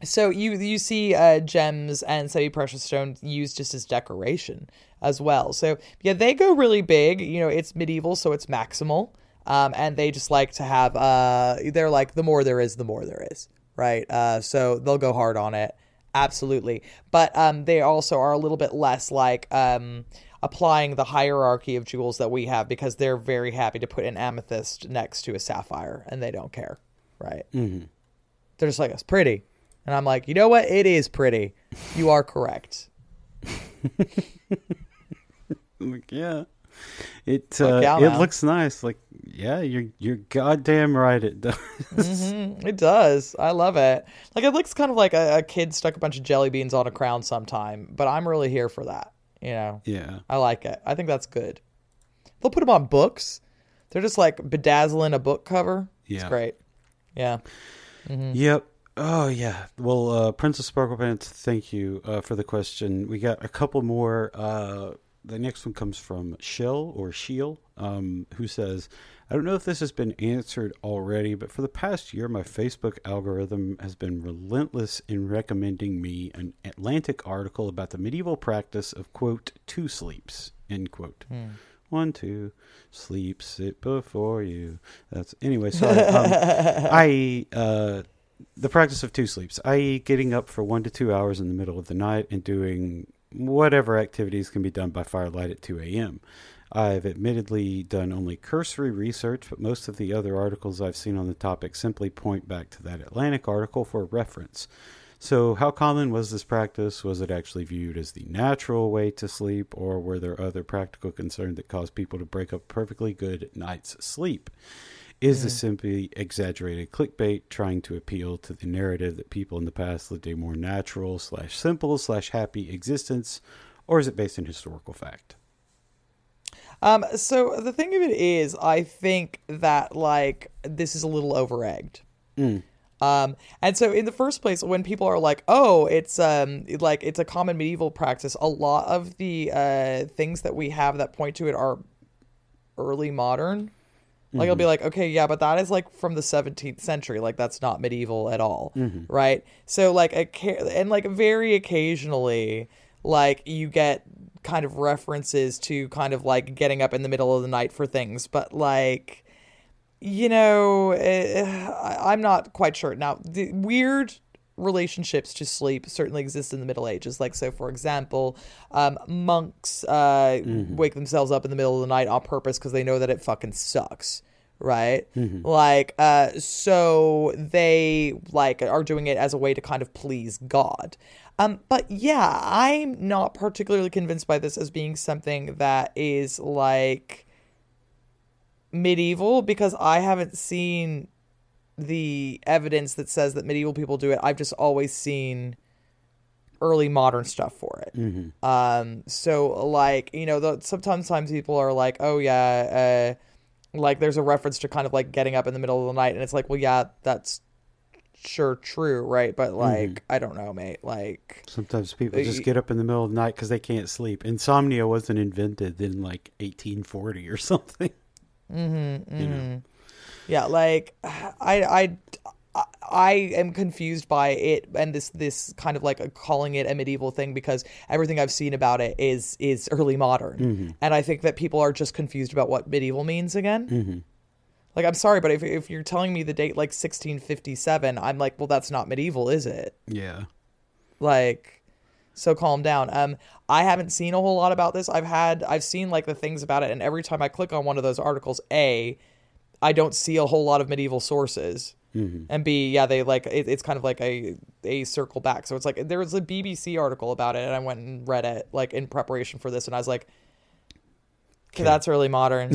So you see gems and semi-precious stones used just as decoration as well. So yeah, they go really big. It's medieval, so it's maximal. And they just like to have, they're like, the more there is, the more there is, right? So they'll go hard on it. Absolutely. But they also are a little bit less like applying the hierarchy of jewels that we have, because they're very happy to put an amethyst next to a sapphire, and they don't care, right? Mm-hmm. They're just like, it's pretty. And I'm like, you know what? It is pretty. You are correct. Like, yeah. It looks nice. Like, yeah, you're goddamn right. It does. It does. I love it. Like, it looks kind of like a kid stuck a bunch of jelly beans on a crown sometime, but I'm really here for that. Yeah. I like it. I think that's good. They'll put them on books. They're just like bedazzling a book cover. Yeah. It's great. Yeah. Mm-hmm. Yep. Oh, yeah. Well, Princess Sparkle Pants, thank you for the question. We got a couple more. The next one comes from Shell, who says, I don't know if this has been answered already, but for the past year, my Facebook algorithm has been relentless in recommending me an Atlantic article about the medieval practice of, quote, 2 sleeps, end quote. 1, 2, sleep, sit before you. Anyway, sorry. The practice of 2 sleeps, i.e. getting up for 1 to 2 hours in the middle of the night and doing whatever activities can be done by firelight at 2 a.m. I've admittedly done only cursory research, but most of the other articles I've seen on the topic simply point back to that Atlantic article for reference. So how common was this practice? Was it actually viewed as the natural way to sleep, or were there other practical concerns that caused people to break up a perfectly good night's sleep? Is this simply exaggerated clickbait trying to appeal to the narrative that people in the past lived a more natural / simple / happy existence, or is it based in historical fact? So the thing of it is, I think that like this is a little over-egged. And so in the first place, when people are like, oh, it's like it's a common medieval practice, a lot of the things that we have that point to it are early modern. Like, I'll be like, okay, yeah, but that is like from the 17th century. Like, that's not medieval at all, right? So like, and like very occasionally, like you get kind of references to kind of like getting up in the middle of the night for things, but like, I'm not quite sure. Now, the weird relationships to sleep certainly exist in the Middle Ages. Like, so for example, monks wake themselves up in the middle of the night on purpose because they know that it fucking sucks, right? Like, so they like are doing it as a way to kind of please God. But yeah, I'm not particularly convinced by this as being something that is like medieval, because I haven't seen the evidence that says that medieval people do it. I've just always seen early modern stuff for it. So like, sometimes people are like, oh yeah, like there's a reference to kind of like getting up in the middle of the night, and it's like, well, yeah, that's sure true, right? But like, I don't know, mate. Like, sometimes people just get up in the middle of the night because they can't sleep. Insomnia wasn't invented in like 1840 or something. Yeah, like I am confused by it, and this kind of like calling it a medieval thing, because everything I've seen about it is early modern, and I think that people are just confused about what medieval means again. Like, I'm sorry, but if you're telling me the date like 1657, I'm like, well, that's not medieval, is it? Yeah. Like, so calm down. I haven't seen a whole lot about this. I've seen like the things about it, and every time I click on one of those articles, I don't see a whole lot of medieval sources. Mm-hmm. And B, yeah, they like it's kind of like a circle back. So it's like there was a BBC article about it, and I went and read it like in preparation for this, and I was like, okay, that's early modern.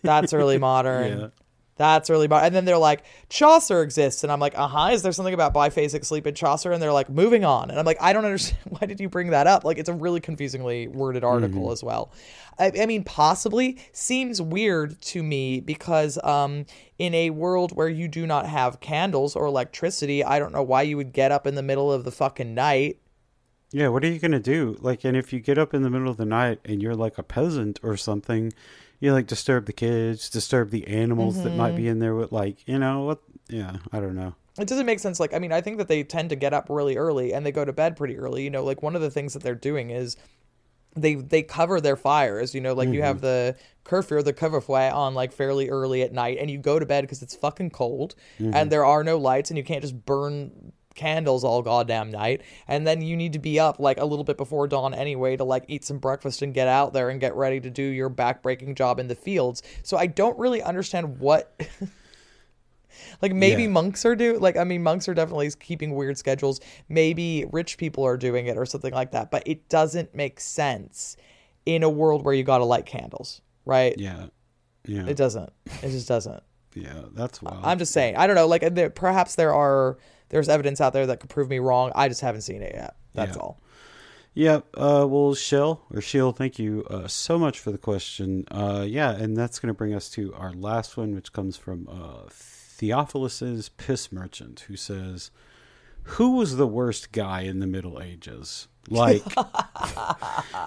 That's early modern. Yeah. That's early modern. And then they're like, Chaucer exists, and I'm like, is there something about biphasic sleep in Chaucer? And they're like, moving on. And I'm like, I don't understand. Why did you bring that up? Like, it's a really confusingly worded article as well. I mean, possibly seems weird to me because in a world where you do not have candles or electricity, I don't know why you would get up in the middle of the fucking night. Yeah, what are you going to do? Like, and if you get up in the middle of the night and you're like a peasant or something, you like disturb the kids, disturb the animals that might be in there with like, you know, what? Yeah, I don't know. It doesn't make sense. Like, I mean, I think that they tend to get up really early and they go to bed pretty early. You know, like one of the things that they're doing is they cover their fires, you know, like you have the curfew or the couvre-feu on like fairly early at night, and you go to bed because it's fucking cold and there are no lights and you can't just burn candles all goddamn night, and then you need to be up like a little bit before dawn anyway to like eat some breakfast and get out there and get ready to do your back-breaking job in the fields. So I don't really understand what like maybe monks are doing, like, I mean, monks are definitely keeping weird schedules. Maybe rich people are doing it or something like that, but it doesn't make sense in a world where you gotta light candles, right? Yeah. It doesn't. It just doesn't. Yeah, that's wild. I'm just saying. I don't know. Like, perhaps there's evidence out there that could prove me wrong. I just haven't seen it yet. That's all. Yeah. Well, Sheil, thank you so much for the question. And that's going to bring us to our last one, which comes from Theophilus's Piss Merchant, who says, who was the worst guy in the Middle Ages? Like,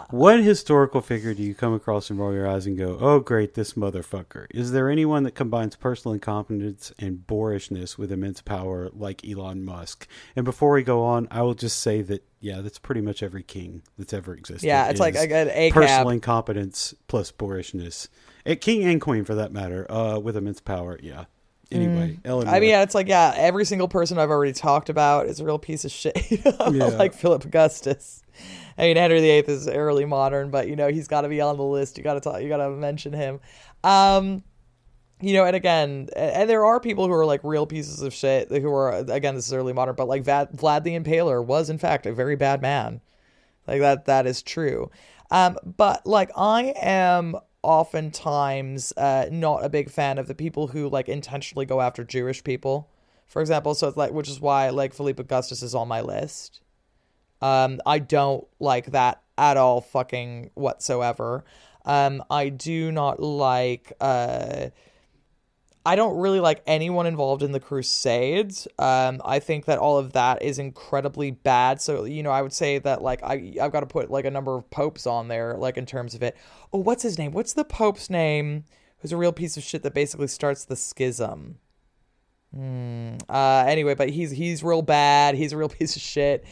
what historical figure do you come across and roll your eyes and go, oh, great, this motherfucker? Is there anyone that combines personal incompetence and boorishness with immense power like Elon Musk? And before we go on, I will just say that, yeah, that's pretty much every king that's ever existed. Yeah, it's like a personal incompetence plus boorishness. A king and queen, for that matter, with immense power, yeah. Anyway, Eleanor. I mean, yeah, it's like, yeah, every single person I've already talked about is a real piece of shit. Like Philip Augustus. I mean, Henry VIII is early modern, but you know, he's got to be on the list. You got to mention him. You know, and again, and there are people who are like real pieces of shit who are, again, this is early modern, but like Vlad the Impaler was in fact a very bad man. Like that is true. But like I am oftentimes not a big fan of the people who like intentionally go after Jewish people, for example. So it's like, which is why like Philip Augustus is on my list. I don't like that at all fucking whatsoever. I do not like I don't really like anyone involved in the Crusades. I think that all of that is incredibly bad. So, you know, I would say that, like, I've got to put, like, a number of popes on there, like, in terms of it. Oh, what's his name? What's the pope's name who's a real piece of shit that basically starts the schism? Anyway, but he's real bad. He's a real piece of shit.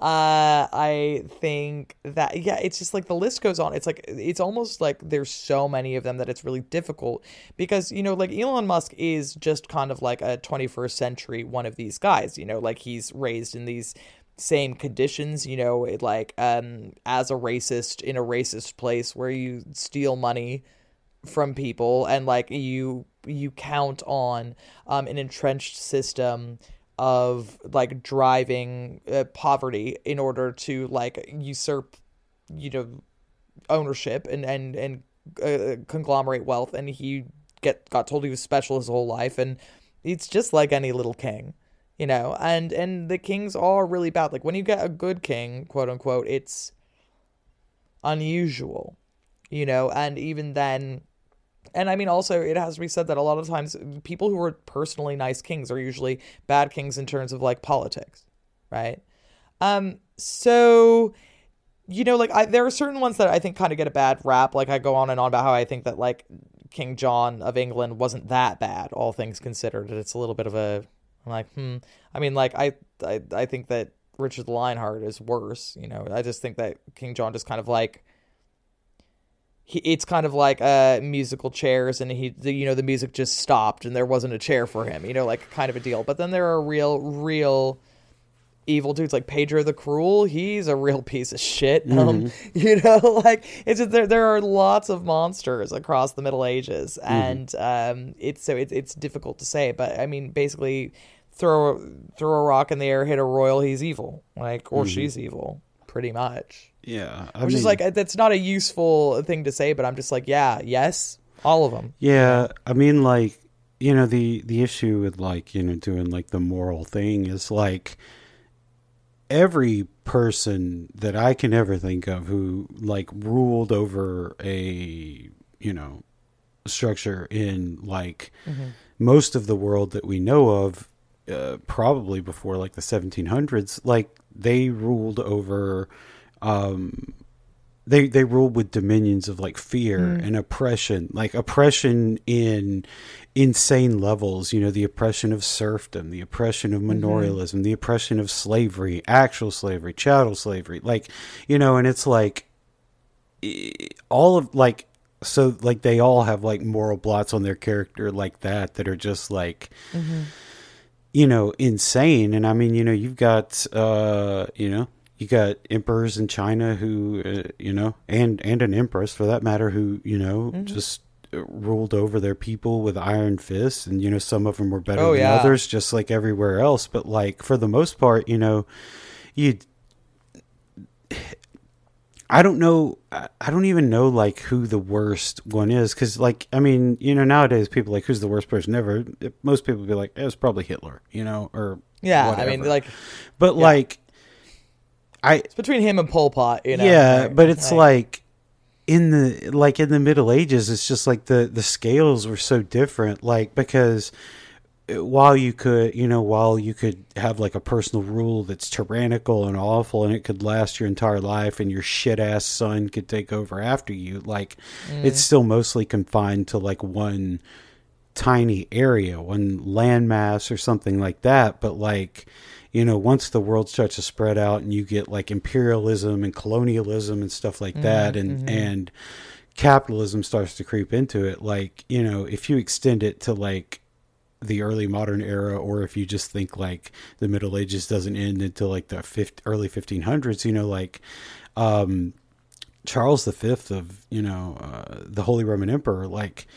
I think that, yeah, it's just like the list goes on. It's like, it's almost like there's so many of them that it's really difficult because, you know, like Elon Musk is just kind of like a 21st century one of these guys, you know, like he's raised in these same conditions, you know, it like, as a racist in a racist place where you steal money from people and like you count on an entrenched system of like driving poverty in order to like usurp, you know, ownership and conglomerate wealth, and he got told he was special his whole life, and it's just like any little king, you know, and the kings are really bad. Like when you get a good king, quote unquote, it's unusual, you know, and even then. And I mean, also, it has to be said that a lot of times people who are personally nice kings are usually bad kings in terms of like politics, right? So, you know, like there are certain ones that I think kind of get a bad rap. Like I go on and on about how I think that like King John of England wasn't that bad, all things considered. It's a little bit of a, I'm like, I mean, like I think that Richard the Lionheart is worse. You know, I just think that King John just kind of like it's kind of like musical chairs, and the music just stopped and there wasn't a chair for him, like kind of a deal. But then there are real evil dudes like Pedro the Cruel. He's a real piece of shit. Like it's just, there are lots of monsters across the Middle Ages, and it's difficult to say. But I mean, basically, throw a rock in the air, hit a royal, he's evil, or she's evil, pretty much. Yeah, which is like, that's not a useful thing to say, but I'm just like, yes, all of them. Yeah, I mean, like, the issue with like doing like the moral thing is like, every person that I can ever think of who like ruled over a structure in like most of the world that we know of, probably before like the 1700s, like they ruled over, they ruled with dominions of like fear and oppression, like oppression in insane levels, the oppression of serfdom, the oppression of manorialism, the oppression of slavery, actual slavery, chattel slavery, like, and it's like all of like, so like they all have like moral blots on their character like that are just like, insane. And I mean, you've got, you got emperors in China who, and an empress for that matter, who, just ruled over their people with iron fists. And, some of them were better than others, just like everywhere else. But like, for the most part, I don't know. I don't even know like who the worst one is. Cause like, I mean, nowadays people like, who's the worst person ever? Most people be like, it was probably Hitler, or whatever. I mean, like, but like, it's between him and Pol Pot, Yeah, right? But it's like in the Middle Ages, it's just like the scales were so different. Like, because while you could have like a personal rule that's tyrannical and awful, and it could last your entire life, and your shit ass son could take over after you, like it's still mostly confined to like one tiny area, one landmass or something like that. But like, once the world starts to spread out and you get like imperialism and colonialism and stuff like that, and capitalism starts to creep into it, like, if you extend it to like the early modern era, or if you just think like the Middle Ages doesn't end until like the early 1500s, like Charles V of, the Holy Roman Emperor, like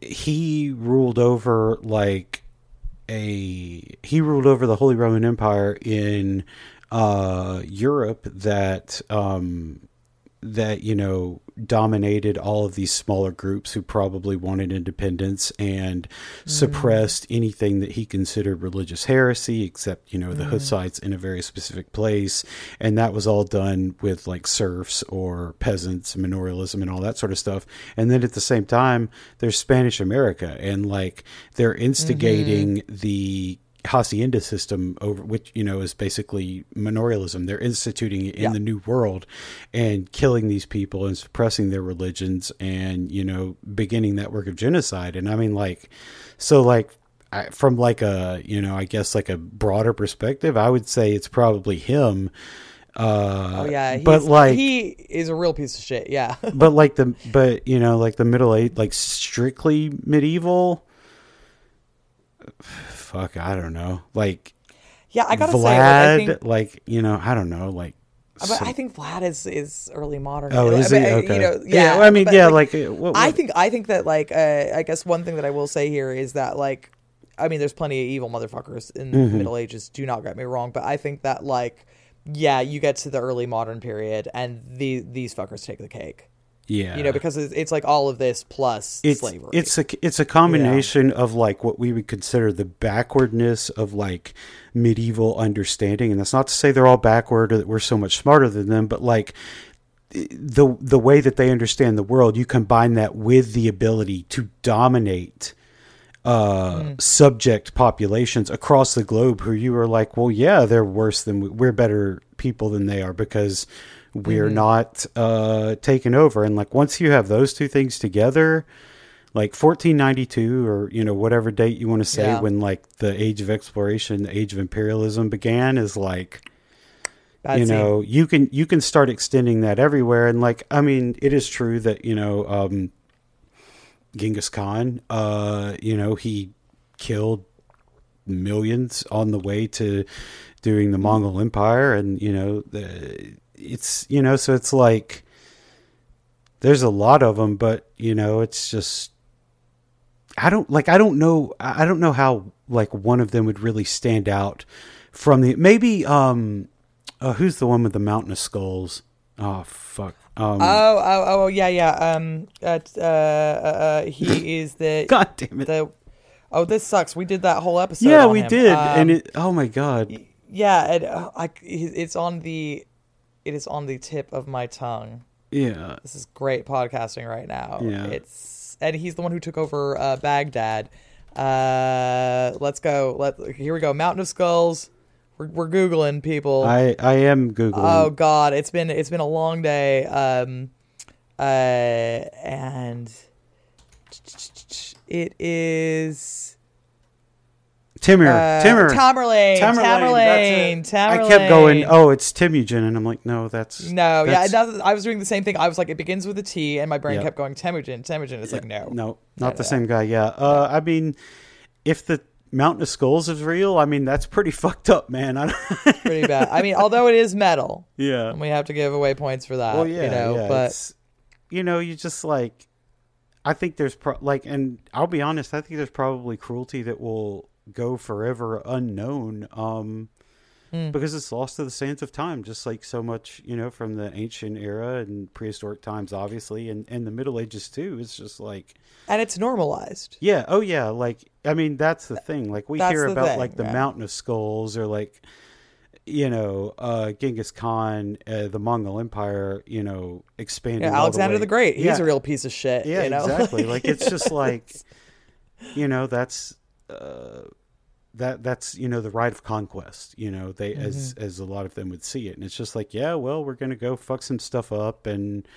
he ruled over like he ruled over the Holy Roman Empire in Europe that dominated all of these smaller groups who probably wanted independence, and suppressed anything that he considered religious heresy, except, the Hussites in a very specific place. And that was all done with like serfs or peasants, manorialism and all that sort of stuff. And then at the same time, there's Spanish America, and like they're instigating the hacienda system, over which is basically manorialism. They're instituting it in the New World and killing these people and suppressing their religions, and beginning that work of genocide. And I mean, like, so like from like a I guess like a broader perspective, I would say it's probably him. But like he is a real piece of shit. but like like the Middle Age, like strictly medieval. Fuck, I don't know. Like, I gotta Vlad, say, I think, I don't know, like. But I think Vlad is early modern. Oh, is he? Okay. I mean, I think that like, I guess one thing that I will say here is that like, I mean, there's plenty of evil motherfuckers in the Middle Ages. Do not get me wrong, but I think that like, you get to the early modern period, and these fuckers take the cake. Yeah, because it's like all of this plus slavery. It's a combination of like what we would consider the backwardness of like medieval understanding, and that's not to say they're all backward or that we're so much smarter than them, but like the way that they understand the world, you combine that with the ability to dominate subject populations across the globe, who you are like, well, yeah, they're worse than we're better people than they are because we're not taken over. And like once you have those two things together, like 1492 or whatever date you want to say, when like the age of exploration, the age of imperialism began, is like Bad you scene. know, you can start extending that everywhere. And like, I mean, it is true that, you know, Genghis Khan, you know, he killed millions on the way to doing the Mongol Empire. And, you know, it's, you know, so it's like, there's a lot of them, but, you know, it's just, I don't know how like one of them would really stand out from the, maybe, who's the one with the mountain of skulls? Oh, fuck. Yeah. He is the. God damn it. This sucks. We did that whole episode. Yeah, on we him. did, and it. Oh my god. Yeah, and it's on the. It is on the tip of my tongue. Yeah. This is great podcasting right now. Yeah. And he's the one who took over Baghdad. Let's go. Here we go. Mountain of Skulls. We're Googling, people. I am Googling. Oh God, it's been a long day. And it is Tamerlane. I kept going, oh, it's Temujin, and I'm like, no, that's no. That's... Yeah, I was doing the same thing. I was like, it begins with a T, and my brain kept going Temujin. It's like, no, not the same guy. Yeah. I mean, if the Mountain of Skulls is real, I mean, that's pretty fucked up, man. Pretty bad. I mean, although it is metal. Yeah. And we have to give away points for that. Well, yeah, you know, yeah. But, you know, you just like, I think there's, and I'll be honest, I think there's probably cruelty that will go forever unknown because it's lost to the sands of time, just like so much, you know, from the ancient era and prehistoric times, obviously, and the Middle Ages, too. It's just like... And it's normalized. Yeah. Oh, yeah. Like, I mean, that's the thing. Like, we hear about, like, the Mountain of Skulls or, like, you know, Genghis Khan, the Mongol Empire, you know, expanding. Yeah, Alexander the Great. He's a real piece of shit. Yeah, you know? Exactly. Like, it's just like, you know, that's you know, the rite of conquest, you know, they as a lot of them would see it. And it's just like, yeah, well, we're going to go fuck some stuff up and,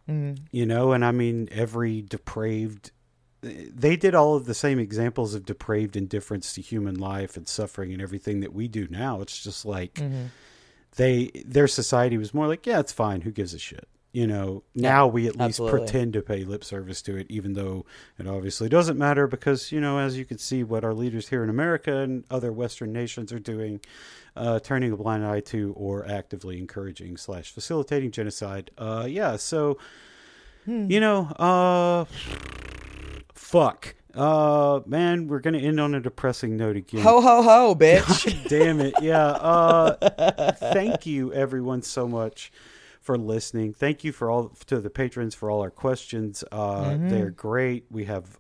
you know, and I mean, every depraved, they did all of the same examples of depraved indifference to human life and suffering and everything that we do now. It's just like their society was more like, yeah, it's fine. Who gives a shit? You know, now we at least pretend to pay lip service to it, even though it obviously doesn't matter because, you know, as you can see what our leaders here in America and other Western nations are doing, turning a blind eye to or actively encouraging / facilitating genocide. So, you know, fuck. Man, we're going to end on a depressing note again. Ho, ho, ho, bitch. God damn it. Yeah. Thank you, everyone, so much for listening. Thank you to the patrons for all our questions. They're great. We have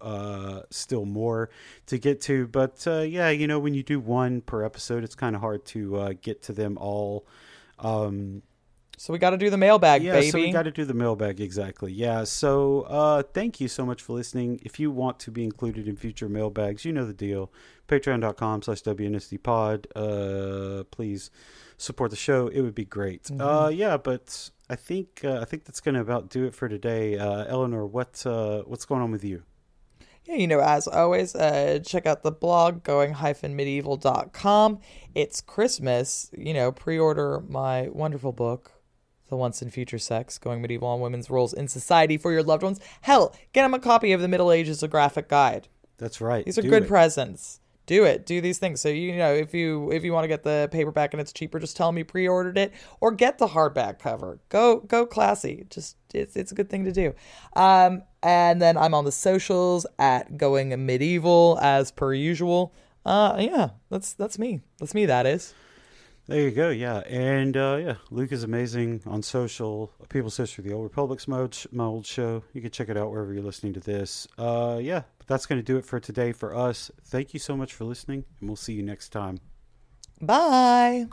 still more to get to, but yeah, you know, when you do one per episode, it's kind of hard to get to them all. So we got to do the mailbag, baby. So we got to do the mailbag, exactly. Yeah, so thank you so much for listening. If you want to be included in future mailbags, you know the deal. Patreon.com/WNSDpod. Please support the show. It would be great. Yeah, but I think that's going to about do it for today. Eleanor, what's going on with you? Yeah, you know, as always, check out the blog, going-medieval.com. It's Christmas. You know, pre-order my wonderful book, The Once and Future Sex, Going Medieval on Women's Roles in Society for your loved ones. Hell, get them a copy of The Middle Ages, a graphic guide. That's right. These are good presents. Do it. Do these things. So, you know, if you want to get the paperback and it's cheaper, just tell them you pre-ordered it, or get the hardback cover. Go classy. Just it's a good thing to do. And then I'm on the socials at Going Medieval as per usual. Yeah, that's me. That's me. That is. There you go. Yeah, and yeah, Luke is amazing on social. People's History, the Old Republic's my old show. You can check it out wherever you're listening to this. Yeah, but that's going to do it for today for us. Thank you so much for listening, and we'll see you next time. Bye.